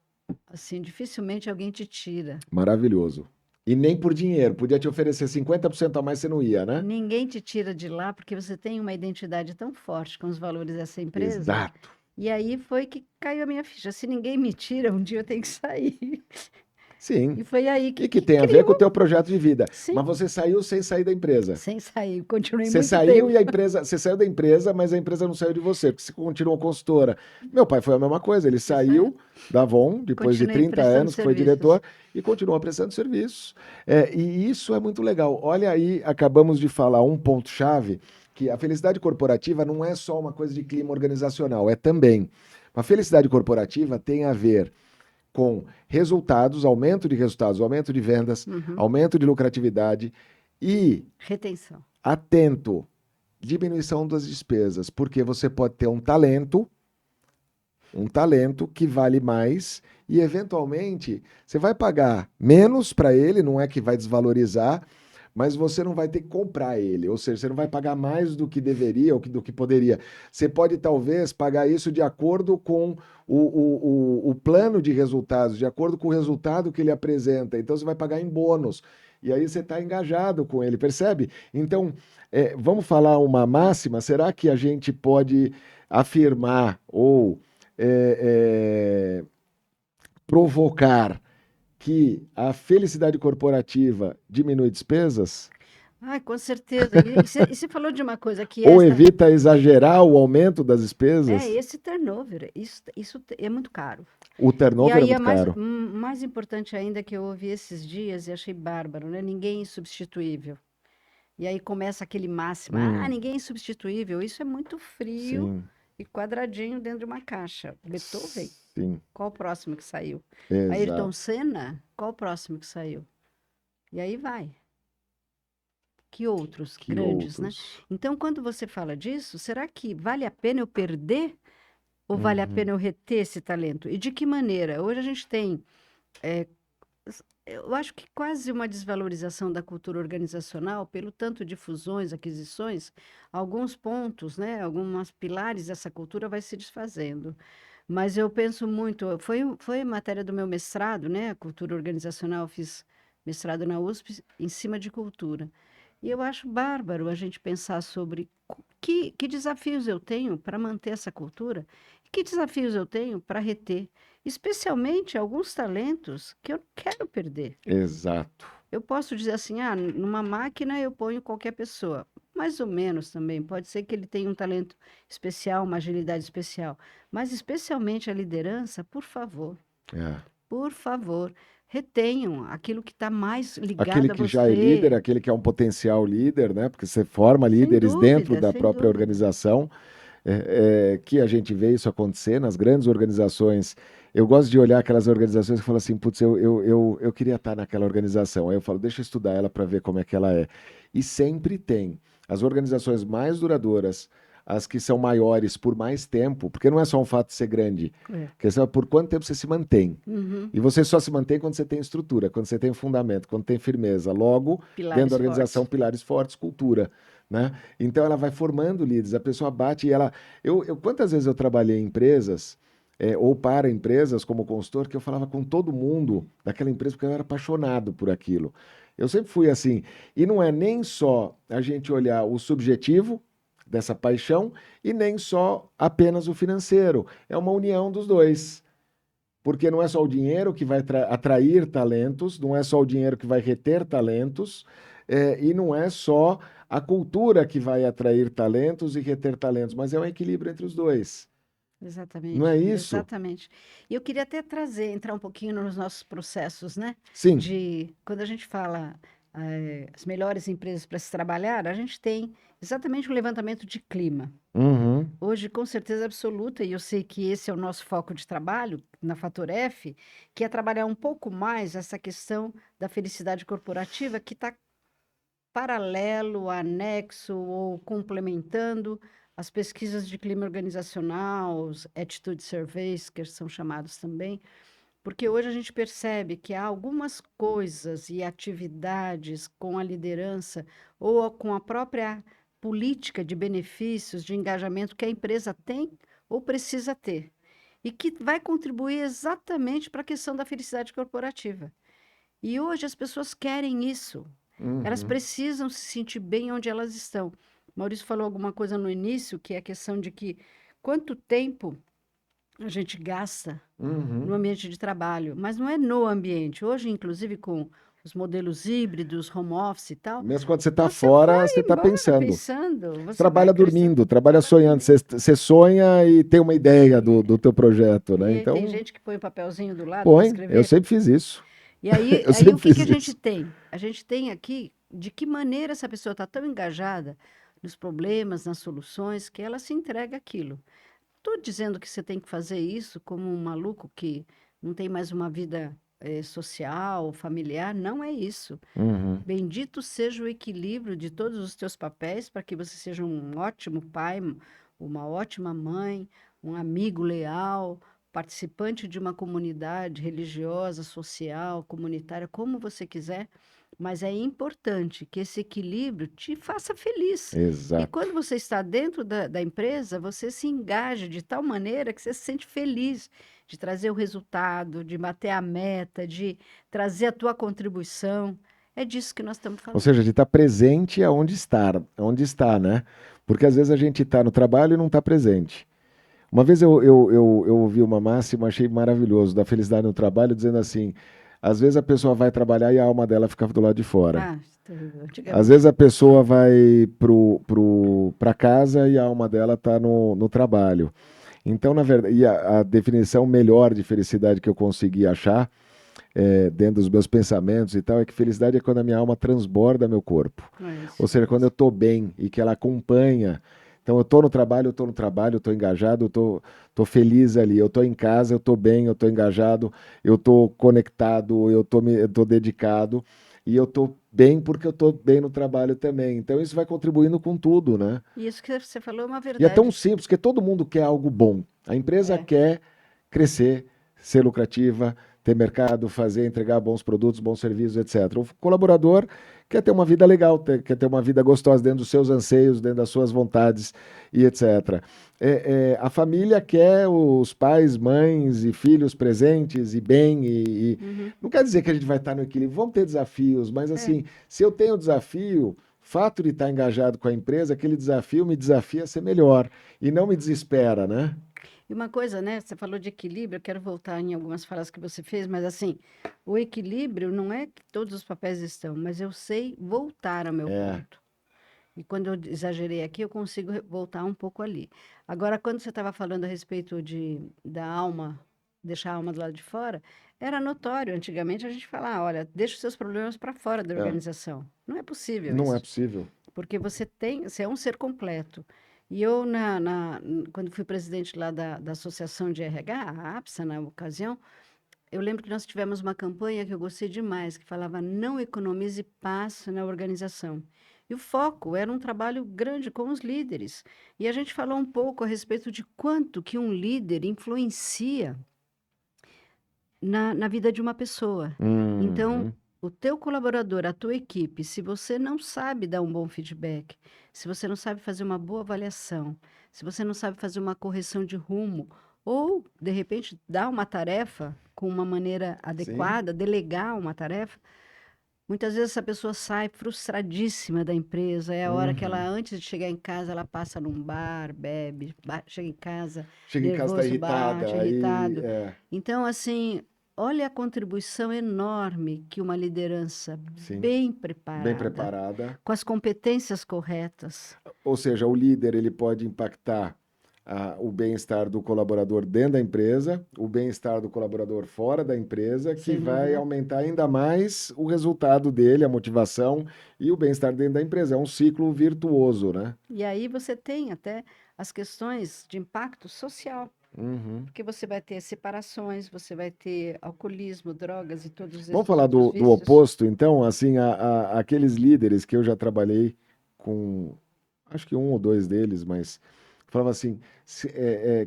assim, dificilmente alguém te tira. Maravilhoso. E nem por dinheiro. Podia te oferecer 50% a mais, você não ia, né? Ninguém te tira de lá porque você tem uma identidade tão forte com os valores dessa empresa. Exato. E aí foi que caiu a minha ficha. Se ninguém me tira, um dia eu tenho que sair. Sim. E foi aí que, E que que tem a ver com o criou. teu projeto de vida. Sim, Mas você saiu sem sair da empresa. sem sair. Continuei Você muito saiu tempo. e a empresa, você saiu da empresa, mas a empresa não saiu de você, porque você continuou consultora. Meu pai foi a mesma coisa, ele Isso é. saiu da Avon depois de Continuei 30 prestando anos que foi serviços. diretor e continuou prestando serviços. E isso é muito legal. Olha aí, acabamos de falar um ponto-chave, que a felicidade corporativa não é só uma coisa de clima organizacional, é também. A felicidade corporativa tem a ver com resultados, aumento de vendas, aumento de lucratividade e, Retenção. atento, diminuição das despesas, porque você pode ter um talento que vale mais e, eventualmente, você vai pagar menos para ele, não é que vai desvalorizar, mas você não vai ter que comprar ele, ou seja, você não vai pagar mais do que deveria ou do que poderia. Você pode, talvez, pagar isso de acordo com o plano de resultados, de acordo com o resultado que ele apresenta. Então, você vai pagar em bônus. E aí você está engajado com ele, percebe? Então, vamos falar uma máxima? Será que a gente pode afirmar ou provocar que a felicidade corporativa diminui despesas? Ai, com certeza. E você falou de uma coisa que Ou evita exagerar o aumento das despesas? esse turnover, isso é muito caro. O E turnover aí é muito caro. mais importante ainda que eu ouvi esses dias e achei bárbaro, né? Ninguém é insubstituível. E aí começa aquele máximo, ninguém é insubstituível. Isso é muito frio Sim, e quadradinho dentro de uma caixa. Beethoven, sim, qual o próximo que saiu? Ayrton exato. Senna, qual o próximo que saiu? E aí vai. Que outros Que grandes, né? outros? Então, quando você fala disso, será que vale a pena eu perder ou vale a pena eu reter esse talento? E de que maneira? Hoje a gente tem, eu acho que quase uma desvalorização da cultura organizacional pelo tanto de fusões, aquisições, alguns pontos, né? Alguns pilares dessa cultura vai se desfazendo. Mas eu penso muito, foi matéria do meu mestrado, né? A cultura organizacional, eu fiz mestrado na USP em cima de cultura. E eu acho bárbaro a gente pensar sobre que desafios eu tenho para manter essa cultura, e que desafios eu tenho para reter, especialmente alguns talentos que eu não quero perder. Exato. Eu posso dizer assim, numa máquina eu ponho qualquer pessoa, mais ou menos também. Pode ser que ele tenha um talento especial, uma agilidade especial, mas especialmente a liderança, É. por favor, retenham aquilo que está mais Aquele ligado a que já é líder, você. aquele que é um potencial líder, né? Porque você forma Sem líderes dentro dúvida, da sem própria dúvida. organização, que a gente vê isso acontecer nas grandes organizações. Eu gosto de olhar aquelas organizações e falar assim, putz, eu queria estar naquela organização. Aí eu falo, deixa eu estudar ela para ver como é que ela é. E sempre tem. As organizações mais duradouras, as que são maiores por mais tempo, porque não é só um fato de ser grande, É. questão é por quanto tempo você se mantém. Uhum. E você só se mantém quando você tem estrutura, quando você tem fundamento, quando tem firmeza. Logo, dentro da Pilares organização, fortes. pilares fortes, cultura, né? Então ela vai formando líderes, a pessoa bate e ela. Quantas vezes eu trabalhei em empresas, ou para empresas como consultor, que eu falava com todo mundo daquela empresa porque eu era apaixonado por aquilo. Eu sempre fui assim. E não é nem só a gente olhar o subjetivo dessa paixão e nem só apenas o financeiro. É uma união dos dois. Porque não é só o dinheiro que vai atrair talentos, não é só o dinheiro que vai reter talentos, e não é só a cultura que vai atrair talentos e reter talentos, mas é um equilíbrio entre os dois. Não é Exatamente, isso? exatamente. E eu queria até entrar um pouquinho nos nossos processos, né? Sim. Quando a gente fala as melhores empresas para se trabalhar, a gente tem exatamente o levantamento de clima. Uhum. Hoje, com certeza absoluta, e eu sei que esse é o nosso foco de trabalho na Fator F, que é trabalhar um pouco mais essa questão da felicidade corporativa, que está paralelo, anexo ou complementando as pesquisas de clima organizacional, os attitude surveys, que são chamados também, porque hoje a gente percebe que há algumas coisas e atividades com a liderança ou com a própria política de benefícios, de engajamento que a empresa tem ou precisa ter, e que vai contribuir exatamente para a questão da felicidade corporativa. E hoje as pessoas querem isso. Elas Uhum. precisam se sentir bem onde elas estão. Maurício falou alguma coisa no início, que é a questão de que quanto tempo a gente gasta no Uhum. ambiente de trabalho, mas não é no ambiente. Hoje, inclusive, com os modelos híbridos, home office e tal, Mesmo quando você está você fora, vai você está embora pensando. pensando, Você você vai trabalha acrescentar. dormindo, trabalha sonhando. Você sonha e tem uma ideia do teu projeto, né? E aí tem Então, gente que põe um papelzinho do lado para põe. Eu escrever. sempre fiz isso. E aí, Eu aí o sempre que que fiz a gente isso. tem? A gente tem aqui de que maneira essa pessoa está tão engajada nos problemas, nas soluções, que ela se entrega aquilo. estou dizendo que você tem que fazer isso como um maluco que não tem mais uma vida social, familiar. Não é isso. Uhum. Bendito seja o equilíbrio de todos os teus papéis para que você seja um ótimo pai, uma ótima mãe, um amigo leal, participante de uma comunidade religiosa, social, comunitária, como você quiser, mas é importante que esse equilíbrio te faça feliz. E Exato. quando você está dentro da empresa, você se engaja de tal maneira que você se sente feliz de trazer o resultado, de bater a meta, de trazer a tua contribuição. É disso que nós estamos Ou falando. seja, de estar presente onde está, né? Porque às vezes a gente está no trabalho e não está presente. Uma vez eu ouvi uma máxima, achei maravilhoso, da felicidade no trabalho, dizendo assim: às vezes a pessoa vai trabalhar e a alma dela fica do lado de fora. Ah, Às vezes antigamente. a pessoa vai para casa e a alma dela está no trabalho. Então, na verdade, e a definição melhor de felicidade que eu consegui achar, dentro dos meus pensamentos e tal, é que felicidade é quando a minha alma transborda meu corpo. É isso Ou seja, quando eu mesmo. estou bem e que ela acompanha. Então, eu estou no trabalho, eu estou no trabalho, eu estou engajado, tô feliz ali. Eu estou em casa, eu estou bem, eu estou engajado, eu estou conectado, eu tô dedicado. E eu estou bem porque eu estou bem no trabalho também. Então, isso vai contribuindo com tudo, né? E isso que você falou é uma E é tão verdade. simples, que todo mundo quer algo bom. A empresa É. quer crescer, ser lucrativa, ter mercado, fazer, entregar bons produtos, bons serviços, etc. O colaborador quer ter uma vida legal, quer ter uma vida gostosa dentro dos seus anseios, dentro das suas vontades e etc. A família quer os pais, mães e filhos presentes e bem. Uhum. Não quer dizer que a gente vai estar no equilíbrio, vamos ter desafios, mas É. assim, se eu tenho desafio, fato de estar engajado com a empresa, aquele desafio me desafia a ser melhor e não me desespera, né? E uma coisa, né? Você falou de equilíbrio, eu quero voltar em algumas falas que você fez, mas assim, o equilíbrio não é que todos os papéis estão, mas eu sei voltar ao meu É, ponto. E quando eu exagerei aqui, eu consigo voltar um pouco ali. Agora, quando você estava falando a respeito da alma, deixar a alma do lado de fora, era notório. Antigamente a gente falava, olha, deixa os seus problemas para fora da é, organização. Não é possível não é isso, possível. porque você é um ser completo. E eu, quando fui presidente lá da Associação de RH, a APSA, na ocasião, eu lembro que nós tivemos uma campanha que eu gostei demais, que falava não economize paz na organização. E o foco era um trabalho grande com os líderes. E a gente falou um pouco a respeito de quanto que um líder influencia na vida de uma pessoa. Então, Uhum. o teu colaborador, a tua equipe, se você não sabe dar um bom feedback, se você não sabe fazer uma boa avaliação, se você não sabe fazer uma correção de rumo, ou, de repente, dar uma tarefa com uma maneira Sim. adequada, delegar uma tarefa, muitas vezes essa pessoa sai frustradíssima da empresa. É a hora que ela, Uhum. antes de chegar em casa, ela passa num bar, bebe, chega em casa Chega em casa, tá nervoso, bate, irritada, aí irritado. Então, assim, olha a contribuição enorme que uma liderança sim, bem bem preparada, preparada. com as competências corretas. Ou seja, o líder ele pode impactar o bem-estar do colaborador dentro da empresa, o bem-estar do colaborador fora da empresa, que Sem vai dúvida. aumentar ainda mais o resultado dele, a motivação e o bem-estar dentro da empresa. É um ciclo virtuoso, né? E aí você tem até as questões de impacto social, Uhum. porque você vai ter separações, você vai ter alcoolismo, drogas e todos Vamos esses falar outros do vícios. oposto, então, assim, aqueles líderes que eu já trabalhei com, acho que um ou dois deles, mas falava assim,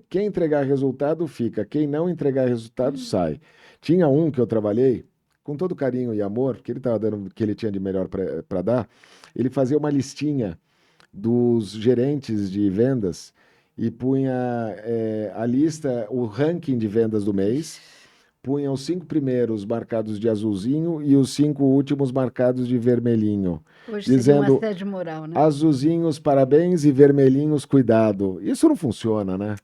quem entregar resultado fica, quem não entregar resultado sai. Tinha um que eu trabalhei, com todo carinho e amor, porque ele estava dando o que ele tinha de melhor para dar, ele fazia uma listinha dos gerentes de vendas e punha a lista, o ranking de vendas do mês, Ixi, punha os 5 primeiros marcados de azulzinho e os 5 últimos marcados de vermelhinho, hoje seria um dizendo assédio moral, né? azulzinhos parabéns e vermelhinhos cuidado. Isso não funciona, né?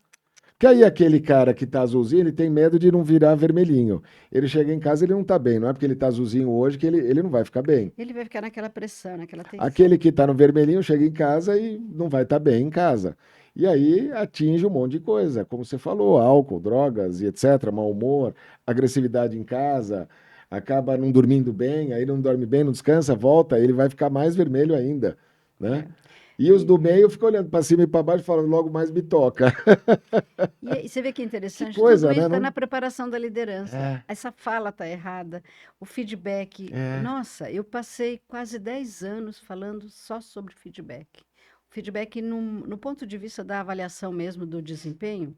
Porque aí aquele cara que tá azulzinho, ele tem medo de não virar vermelhinho. Ele chega em casa, ele não tá bem. Não é porque ele tá azulzinho hoje que ele não vai ficar bem. Ele vai ficar naquela pressão, naquela tensão. Aquele que está no vermelhinho chega em casa e não vai estar bem em casa. E aí atinge um monte de coisa, como você falou, álcool, drogas e etc., mau humor, agressividade em casa, acaba não dormindo bem, aí não dorme bem, não descansa, volta, ele vai ficar mais vermelho ainda, né? É. E os do meio ficam olhando para cima e para baixo, falando, logo mais me toca. E você vê que é Que interessante, tudo coisa, isso né? está Não... na preparação da liderança. É, Essa fala está errada, o feedback. é. Nossa, eu passei quase 10 anos falando só sobre feedback. Feedback no ponto de vista da avaliação mesmo do desempenho,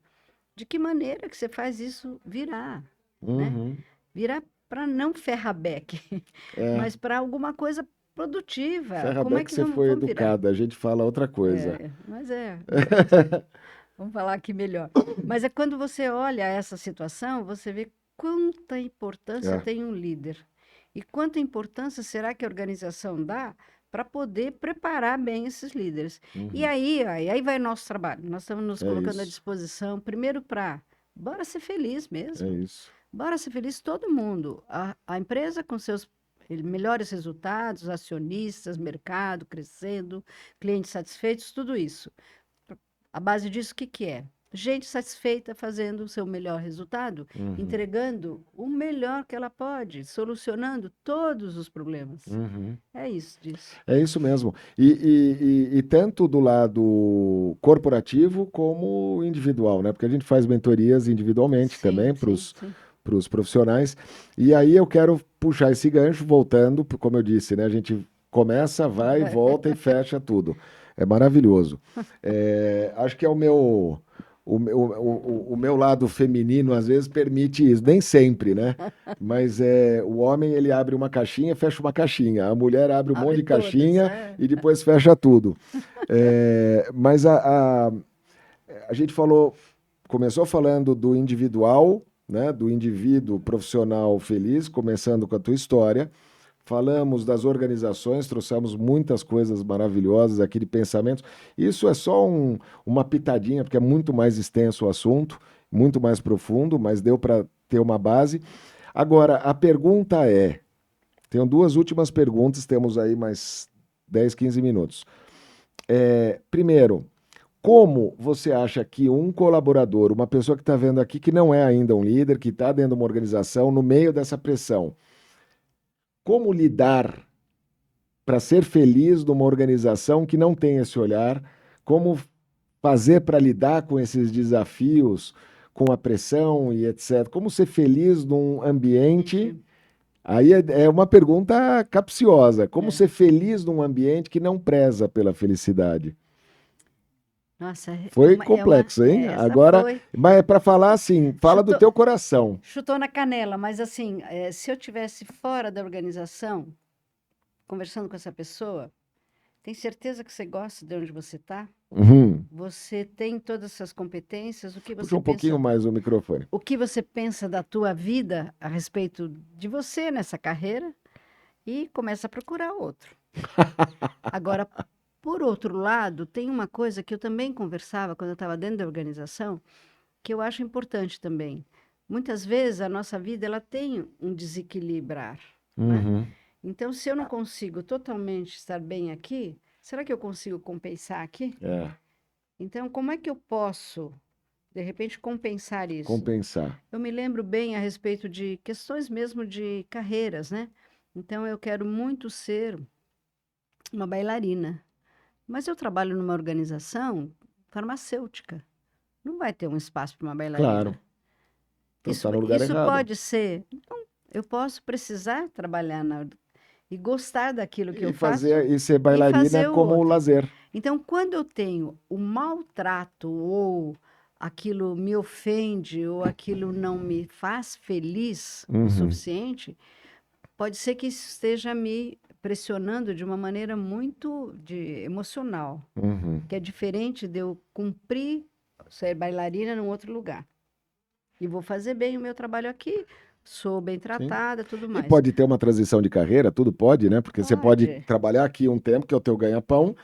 de que maneira que você faz isso virar, né? Uhum. Virar para não ferraback, É. mas para alguma coisa produtiva. Como é Ferrabeck, que você vamos, foi vamos virar? educada, a gente fala outra coisa. Mas vamos falar aqui melhor. Mas é quando você olha essa situação, você vê quanta importância É. tem um líder. E quanta importância será que a organização dá para poder preparar bem esses líderes. E Uhum. aí vai nosso trabalho. Nós estamos nos É colocando à isso, disposição, primeiro para, bora ser feliz é mesmo. isso. Bora ser feliz todo mundo. A empresa com seus melhores resultados, acionistas, mercado crescendo, clientes satisfeitos, tudo isso. A base disso, o que que é? Gente satisfeita fazendo o seu melhor resultado, Uhum. entregando o melhor que ela pode, solucionando todos os problemas. Uhum. É isso disso. É isso mesmo. E tanto do lado corporativo como individual, né? Porque a gente faz mentorias individualmente Sim, também para sim, os sim. profissionais. E aí eu quero puxar esse gancho, voltando, como eu disse, né? A gente começa, vai, volta e fecha tudo. É maravilhoso. É, acho que é o meu lado feminino, às vezes, permite isso. Nem sempre, né? Mas o homem, ele abre uma caixinha, fecha uma caixinha. A mulher abre um monte Abre de todas, caixinha é. e depois fecha tudo. Mas a gente falou, começou falando do individual, né? Do indivíduo profissional feliz, começando com a tua história. Falamos das organizações, trouxemos muitas coisas maravilhosas aqui de pensamentos. Isso é só uma pitadinha, porque é muito mais extenso o assunto, muito mais profundo, mas deu para ter uma base. Agora, a pergunta é: tenho duas últimas perguntas, temos aí mais 10, 15 minutos. Primeiro, como você acha que um colaborador, uma pessoa que está vendo aqui que não é ainda um líder, que está dentro de uma organização, no meio dessa pressão, como lidar para ser feliz numa organização que não tem esse olhar? Como fazer para lidar com esses desafios, com a pressão e etc? Como ser feliz num ambiente? Entendi. Aí é uma pergunta capciosa. Como É. ser feliz num ambiente que não preza pela felicidade? Nossa, Foi complexo, hein? essa Agora, foi. mas é para falar assim, fala do Chutou, teu coração. chutou na canela, mas assim, se eu tivesse fora da organização, conversando com essa pessoa, tem certeza que você gosta de onde você está? Uhum. Você tem todas essas competências? Puxa um pouquinho mais o microfone. O que você pensa da tua vida a respeito de você nessa carreira? E começa a procurar outro. Agora, por outro lado, tem uma coisa que eu também conversava quando eu estava dentro da organização, que eu acho importante também. Muitas vezes a nossa vida ela tem um desequilibrar, né? Uhum. Então, se eu não consigo totalmente estar bem aqui, será que eu consigo compensar aqui? É, Então, como é que eu posso, de repente, compensar isso? compensar. Eu me lembro bem a respeito de questões mesmo de carreiras, né? Então, eu quero muito ser uma bailarina, mas eu trabalho numa organização farmacêutica. Não vai ter um espaço para uma Claro. bailarina. Então tá no lugar Isso errado. pode ser. Não, eu posso precisar trabalhar e gostar daquilo que eu E faço fazer e ser e bailarina fazer o como outro. lazer. Então, quando eu tenho o maltrato ou aquilo me ofende ou aquilo não me faz feliz o Uhum. suficiente, pode ser que isso esteja me pressionando de uma maneira muito emocional, Uhum. que é diferente de eu cumprir ser bailarina num outro lugar. E vou fazer bem o meu trabalho aqui, sou bem Sim. tratada, tudo E mais. pode ter uma transição de carreira, tudo pode, né? Porque você pode Pode. trabalhar aqui um tempo, que é o teu ganha-pão,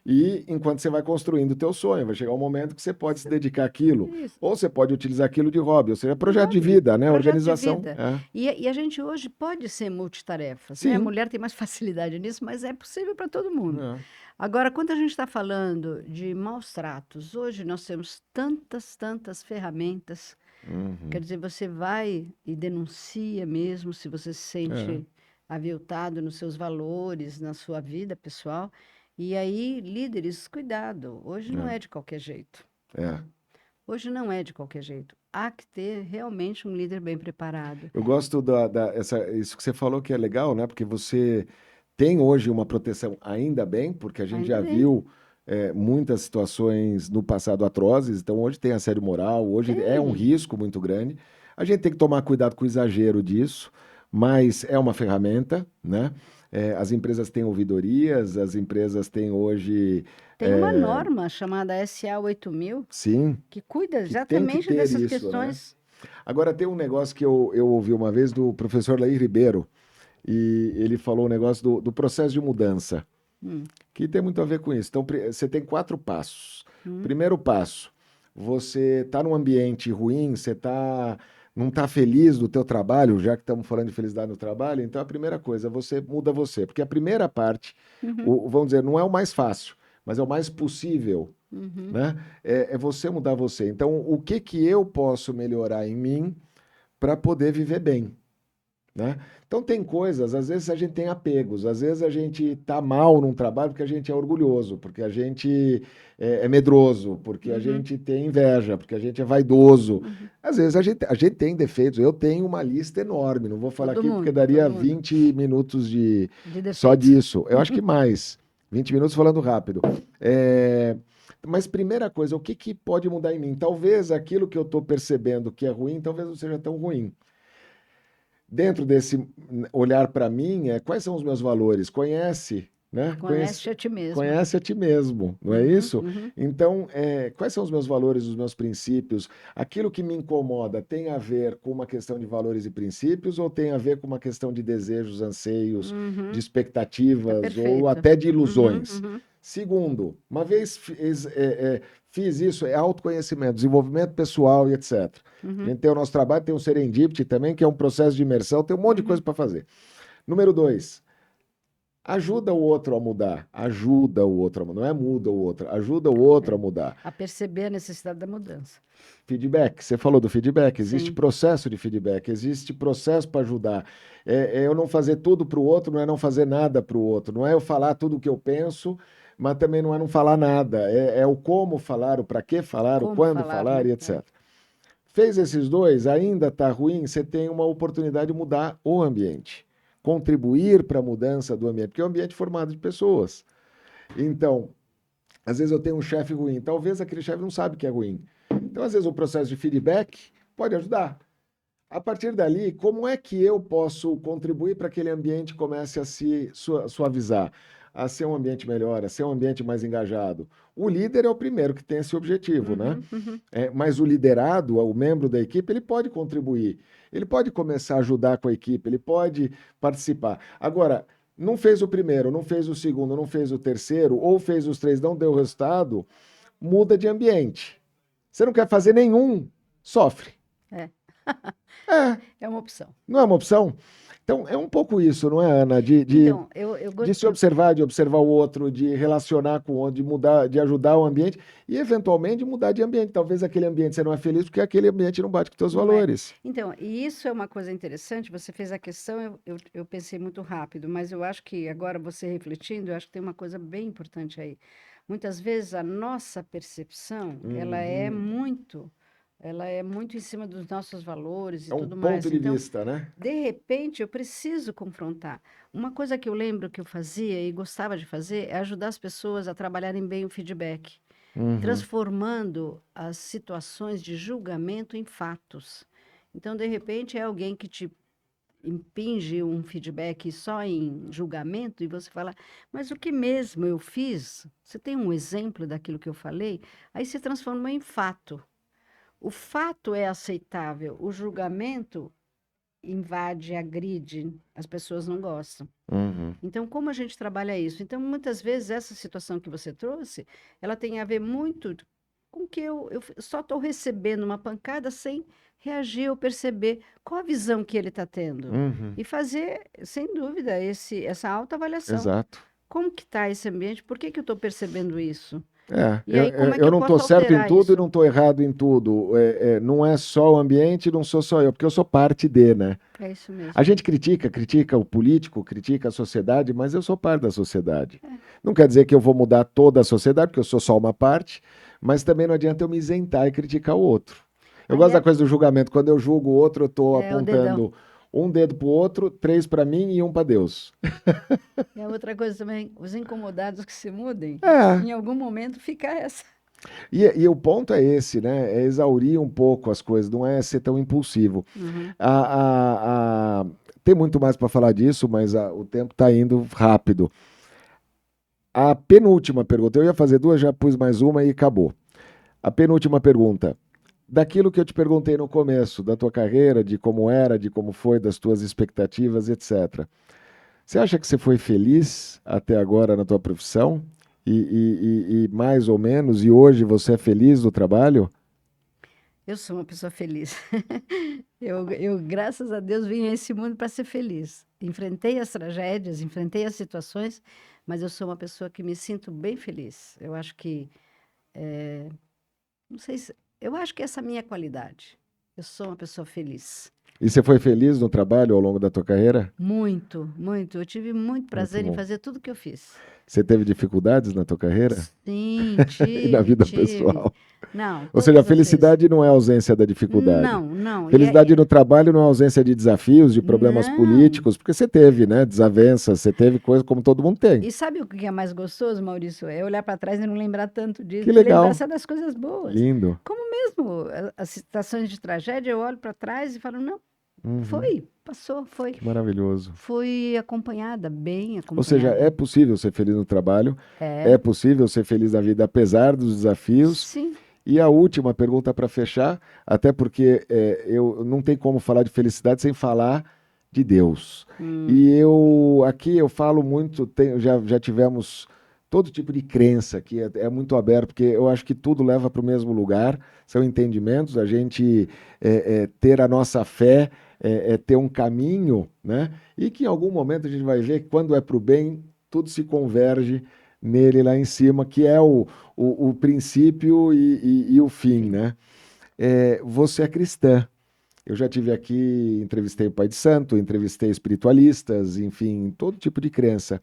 e enquanto você vai construindo o teu sonho, vai chegar um momento que você pode se dedicar àquilo, Isso. ou você pode utilizar aquilo de hobby, ou seja, De projeto de hobby, vida, né? projeto de Organização. vida. É. E a gente hoje pode ser multitarefas, né? A Sim. mulher tem mais facilidade nisso, mas é possível para todo mundo. É. Agora, quando a gente está falando de maus tratos, hoje nós temos tantas ferramentas. Quer Uhum. dizer, você vai e denuncia mesmo se você se É. sente aviltado nos seus valores, na sua vida pessoal. E aí, líderes, cuidado, hoje não É, é de qualquer jeito. é. Hoje não é de qualquer jeito. Há que ter realmente um líder bem preparado. Eu gosto isso que você falou que é legal, né? Porque você tem hoje uma proteção, ainda bem, porque a gente Ainda já bem. viu muitas situações no passado atrozes, então hoje tem assédio moral, hoje é um Tem. risco muito grande. A gente tem que tomar cuidado com o exagero disso, mas é uma ferramenta, né? As empresas têm ouvidorias, as empresas têm hoje, Tem uma norma chamada SA 8000 sim, que cuida que tem que exatamente ter dessas isso, né? questões. Agora tem um negócio que eu ouvi uma vez do professor Laí Ribeiro, e ele falou o negócio do processo de mudança, Hum, que tem muito a ver com isso. Então, você tem 4 passos. hum, Primeiro passo, você está num ambiente ruim, não está feliz do teu trabalho, já que estamos falando de felicidade no trabalho, então a primeira coisa, você muda você. Porque a primeira parte, uhum, vamos dizer, não é o mais fácil, mas é o mais possível, uhum. né? É você mudar você. Então, o que que eu posso melhorar em mim para poder viver bem? Né? Então tem coisas, às vezes a gente tem apegos, às vezes a gente tá mal num trabalho porque a gente é orgulhoso, porque a gente é medroso, porque a Uhum, gente tem inveja, porque a gente é vaidoso. uhum. Às vezes a gente tem defeitos, eu tenho uma lista enorme, não vou falar aqui porque Todo daria mundo. 20 minutos De só defeitos. disso. Eu acho que mais, 20 minutos falando rápido. É, Mas primeira coisa, o que que pode mudar em mim? Talvez aquilo que eu estou percebendo que é ruim, talvez não seja tão ruim. Dentro desse olhar para mim, quais são os meus valores? Conhece, né? Conhece a ti mesmo. Conhece a ti mesmo, não é Uhum, isso? uhum. Então, quais são os meus valores, os meus princípios? Aquilo que me incomoda tem a ver com uma questão de valores e princípios ou tem a ver com uma questão de desejos, anseios, de Uhum. Tá expectativas ou perfeito. até de Uhum, ilusões? uhum, Segundo, uma vez fiz isso, é autoconhecimento, desenvolvimento pessoal e etc. A uhum, gente tem o nosso trabalho, tem o Serendipity também, que é um processo de imersão, tem um monte de coisa uhum. para fazer. Número 2, ajuda o outro a mudar. Ajuda o outro a mudar. Não é muda o outro, ajuda o outro a É. mudar. A perceber a necessidade da mudança. Feedback, você falou do feedback, existe Sim. processo de feedback, existe processo para ajudar. É eu não fazer tudo para o outro, não é não fazer nada para o outro, não é eu falar tudo o que eu penso, mas também não é não falar nada. É o como falar, o para que falar, o Como quando falar, falar né? e É. etc. Fez esses dois, ainda está ruim, você tem uma oportunidade de mudar o ambiente, contribuir para a mudança do ambiente, porque é um ambiente formado de pessoas. Então, às vezes eu tenho um chefe ruim, talvez aquele chefe não sabe que é ruim. Então, às vezes o processo de feedback pode ajudar. A partir dali, como é que eu posso contribuir para que aquele ambiente comece a se suavizar, a ser um ambiente melhor, a ser um ambiente mais engajado? O líder é o primeiro que tem esse objetivo, né? Uhum, uhum. Mas o liderado, o membro da equipe, ele pode contribuir, ele pode começar a ajudar com a equipe, ele pode participar. Agora, não fez o primeiro, não fez o segundo, não fez o terceiro, ou fez os três, não deu resultado, muda de ambiente. Você não quer fazer nenhum, sofre. É. É, É uma opção. não é uma opção? Então, é um pouco isso, não é, Ana? Então, De se observar, de observar o outro, de relacionar com o outro, de mudar, de ajudar o ambiente e, eventualmente, mudar de ambiente. Talvez aquele ambiente você não é feliz porque aquele ambiente não bate com os teus não é. valores. Então, e isso é uma coisa interessante. Você fez a questão, eu pensei muito rápido, mas eu acho que agora você refletindo, eu acho que tem uma coisa bem importante aí. Muitas vezes a nossa percepção, Uhum. ela é muito em cima dos nossos valores e É um tudo ponto mais. de Então, vista, né? de repente, eu preciso confrontar. Uma coisa que eu lembro que eu fazia e gostava de fazer é ajudar as pessoas a trabalharem bem o feedback, Uhum. transformando as situações de julgamento em fatos. Então, de repente, é alguém que te impinge um feedback só em julgamento e você fala, mas o que mesmo eu fiz? Você tem um exemplo daquilo que eu falei? Aí se transforma em fato. O fato é aceitável, o julgamento invade, agride, as pessoas não gostam. Uhum. Então, como a gente trabalha isso? Então, muitas vezes, essa situação que você trouxe, ela tem a ver muito com que eu só estou recebendo uma pancada sem reagir ou perceber qual a visão que ele está tendo. Uhum. E fazer, sem dúvida, essa autoavaliação. Exato. Como que está esse ambiente? Por que que eu estou percebendo isso? E aí, como é que Eu eu não estou posso certo em alterar tudo e isso? não estou errado em tudo. Não é só o ambiente, não sou só eu, porque eu sou parte de, né? É isso A mesmo. gente critica o político, critica a sociedade, mas eu sou parte da sociedade. Não quer dizer que eu vou mudar toda a sociedade, porque eu sou só uma parte, mas também não adianta eu me isentar e criticar o outro. Eu gosto da Aliás, coisa do julgamento. Quando eu julgo o outro, eu estou é o dedão. apontando um dedo para o outro, três para mim e um para Deus. É outra coisa também, os incomodados que se mudem, É, em algum momento fica essa. e o ponto é esse, né? É exaurir um pouco as coisas, não é ser tão impulsivo. Uhum. Tem muito mais para falar disso, mas o tempo está indo rápido. A penúltima pergunta, eu ia fazer duas, já pus mais uma e acabou. A penúltima pergunta, daquilo que eu te perguntei no começo, da tua carreira, de como era, de como foi, das tuas expectativas, etc. Você acha que você foi feliz até agora na tua profissão? E mais ou menos, e hoje você é feliz no trabalho? Eu sou uma pessoa feliz. Graças a Deus, vim a esse mundo para ser feliz. Enfrentei as tragédias, enfrentei as situações, mas eu sou uma pessoa que me sinto bem feliz. Eu acho que, não sei se, eu acho que essa é a minha qualidade. Eu sou uma pessoa feliz. E você foi feliz no trabalho ao longo da tua carreira? Muito, muito. Eu tive muito Muito prazer em bom. fazer tudo que eu fiz. Você teve dificuldades na tua carreira? Sim, E na tive, vida tive. pessoal? Não, Ou seja, a todas as vezes. felicidade não é ausência da dificuldade. Não, não. Felicidade no trabalho não é ausência de desafios, de problemas Não. políticos, porque você teve, né? Desavenças, você teve coisa como todo mundo tem. E sabe o que é mais gostoso, Maurício? É olhar para trás e não lembrar tanto Que disso, e lembrar legal, só das coisas boas. lindo. Como mesmo as situações de tragédia, eu olho para trás e falo, não, Uhum, foi, passou, foi. que maravilhoso. Fui acompanhada, bem Ou seja, é acompanhada. possível ser feliz no trabalho, é É, possível ser feliz na vida apesar dos desafios. sim. E a última pergunta para fechar, até porque eu não tem como falar de felicidade sem falar de Deus. Hum, E eu aqui eu falo muito, já tivemos todo tipo de crença aqui, é muito aberto, porque eu acho que tudo leva para o mesmo lugar, são entendimentos, a gente ter a nossa fé, ter um caminho, né? E que em algum momento a gente vai ver que quando é para o bem, tudo se converge nele lá em cima, que é o princípio e o fim, enfim. né? Você é cristã. Eu já tive aqui, entrevistei o Pai de Santo, entrevistei espiritualistas, enfim, todo tipo de crença,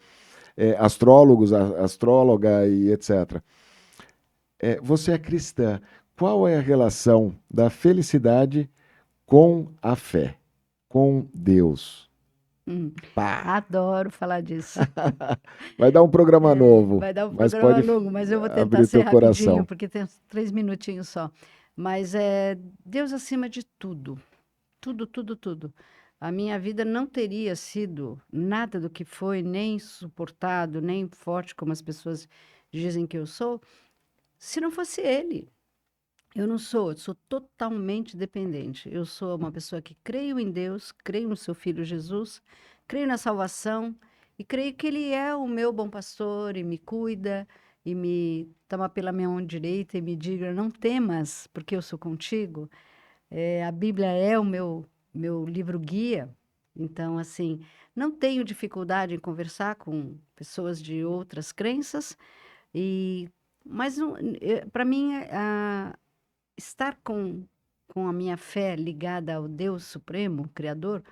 astrólogos, astróloga e etc. Você é cristã. Qual é a relação da felicidade com a fé, com Deus? Hum, Pá! adoro falar disso. Vai dar um programa novo, Vai dar um mas programa pode longo, mas eu vou tentar abrir ser teu rapidinho, coração. porque tem uns 3 minutinhos só. Mas é Deus acima de tudo. Tudo, tudo, tudo. A minha vida não teria sido nada do que foi, nem suportado, nem forte como as pessoas dizem que eu sou, se não fosse ele. Eu sou totalmente dependente. Eu sou uma pessoa que creio em Deus, creio no seu filho Jesus, creio na salvação e creio que ele é o meu bom pastor e me cuida e me toma pela minha mão direita e me diga: não temas, porque eu sou contigo. A Bíblia é o meu livro guia. Então, assim, não tenho dificuldade em conversar com pessoas de outras crenças, e, mas para mim, estar com a minha fé ligada ao Deus Supremo, Criador,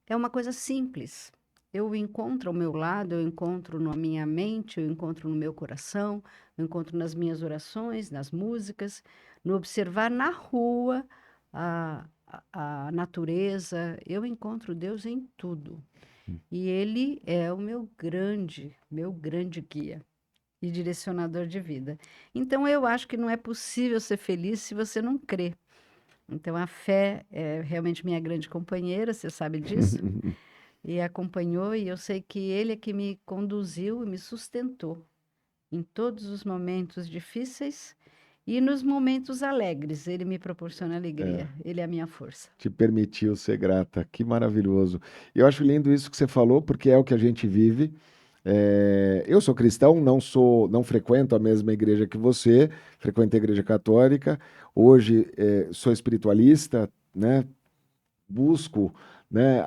é uma coisa simples. Eu o encontro ao meu lado, eu encontro na minha mente, eu encontro no meu coração, eu encontro nas minhas orações, nas músicas, no observar na rua a natureza. Eu encontro Deus em tudo. E Ele é o meu grande guia e direcionador de vida. Então, eu acho que não é possível ser feliz se você não crê. Então, a fé é realmente minha grande companheira, você sabe disso, e acompanhou, e eu sei que ele é que me conduziu e me sustentou em todos os momentos difíceis e nos momentos alegres. Ele me proporciona alegria, ele é a minha força. Te permitiu ser grata. Que maravilhoso. E eu acho lindo isso que você falou, porque é o que a gente vive. Eu sou cristão, não frequento a mesma igreja que você, frequento a igreja católica. Hoje sou espiritualista, né? Busco, né,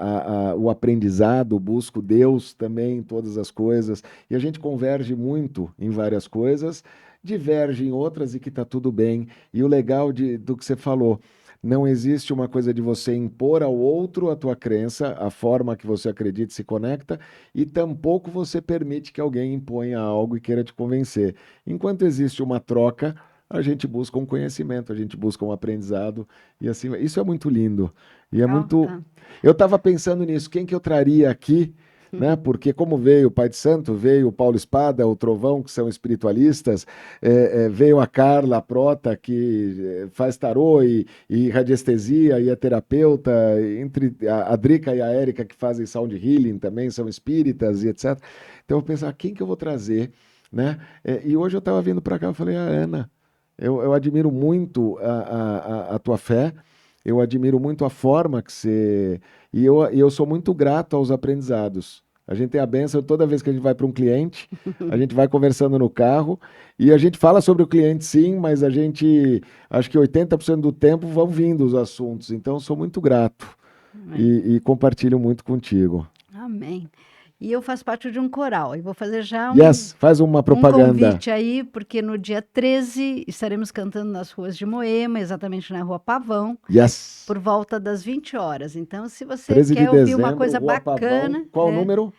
o aprendizado, busco Deus também em todas as coisas, e a gente converge muito em várias coisas, diverge em outras e que está tudo bem. E o legal do que você falou, não existe uma coisa de você impor ao outro a tua crença, a forma que você acredita e se conecta, e tampouco você permite que alguém imponha algo e queira te convencer. Enquanto existe uma troca, a gente busca um conhecimento, a gente busca um aprendizado, e assim, isso é muito lindo. E é Legal, muito. tá. Eu estava pensando nisso, quem que eu traria aqui, né? Porque como veio o Pai de Santo, veio o Paulo Espada, o Trovão, que são espiritualistas, veio a Carla a Prota, que faz tarô e radiestesia e é terapeuta, entre a Drica e a Érica, que fazem sound healing também, são espíritas e etc. Então eu pensava, quem que eu vou trazer, né? E hoje eu estava vindo para cá, eu falei, Ana, eu admiro muito a tua fé, eu admiro muito a forma que você. E eu sou muito grato aos aprendizados. A gente tem a benção toda vez que a gente vai para um cliente, a gente vai conversando no carro e a gente fala sobre o cliente sim, mas a gente, acho que 80% do tempo vão vindo os assuntos. Então, eu sou muito grato Amém. e compartilho muito contigo. Amém. E eu faço parte de um coral. E vou fazer já Yes, faz uma um propaganda. convite aí, porque no dia 13 estaremos cantando nas ruas de Moema, exatamente na Rua Pavão, Yes. por volta das 20 horas. Então, se você 13 de quer ouvir uma dezembro, coisa Rua bacana, Pavão. Qual o número?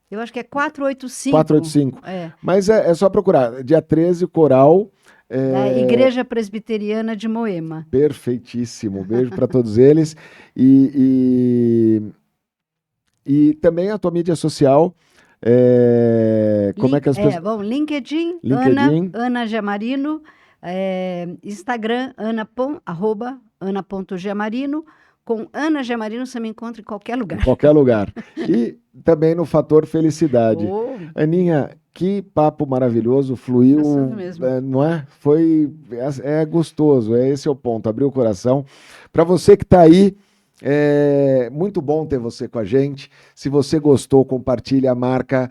eu acho que é 485. 485. É, Mas é só procurar. Dia 13, o coral. da Igreja Presbiteriana de Moema. Perfeitíssimo. Beijo para todos eles. E também a tua mídia social. Como é que as pessoas. Bom, LinkedIn, LinkedIn. Ana Giamarino, Instagram, @ana.giamarino. Com Ana Giamarino você me encontra em qualquer lugar. Em qualquer lugar. E também no Fator Felicidade. Oh, Aninha, que papo maravilhoso, fluiu, gostoso mesmo. não é? É gostoso, esse é o ponto, abrir o coração. Para você que está aí, é muito bom ter você com a gente. Se você gostou, compartilha, marca,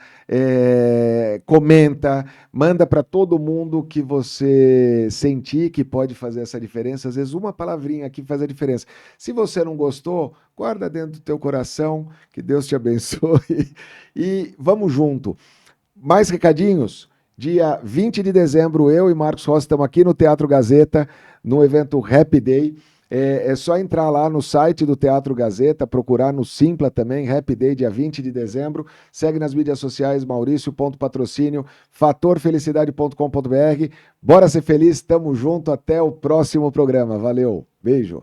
comenta, manda para todo mundo que você sentir que pode fazer essa diferença. Às vezes uma palavrinha aqui faz a diferença. Se você não gostou, guarda dentro do teu coração, que Deus te abençoe. E vamos junto. Mais recadinhos? Dia 20 de dezembro, eu e Marcos Rossi estamos aqui no Teatro Gazeta, no evento Happy Day. É só entrar lá no site do Teatro Gazeta, procurar no Simpla também, Happy Day, dia 20 de dezembro. Segue nas mídias sociais, Maurício.patrocínio, fatorfelicidade.com.br. Bora ser feliz, tamo junto, até o próximo programa. Valeu, beijo.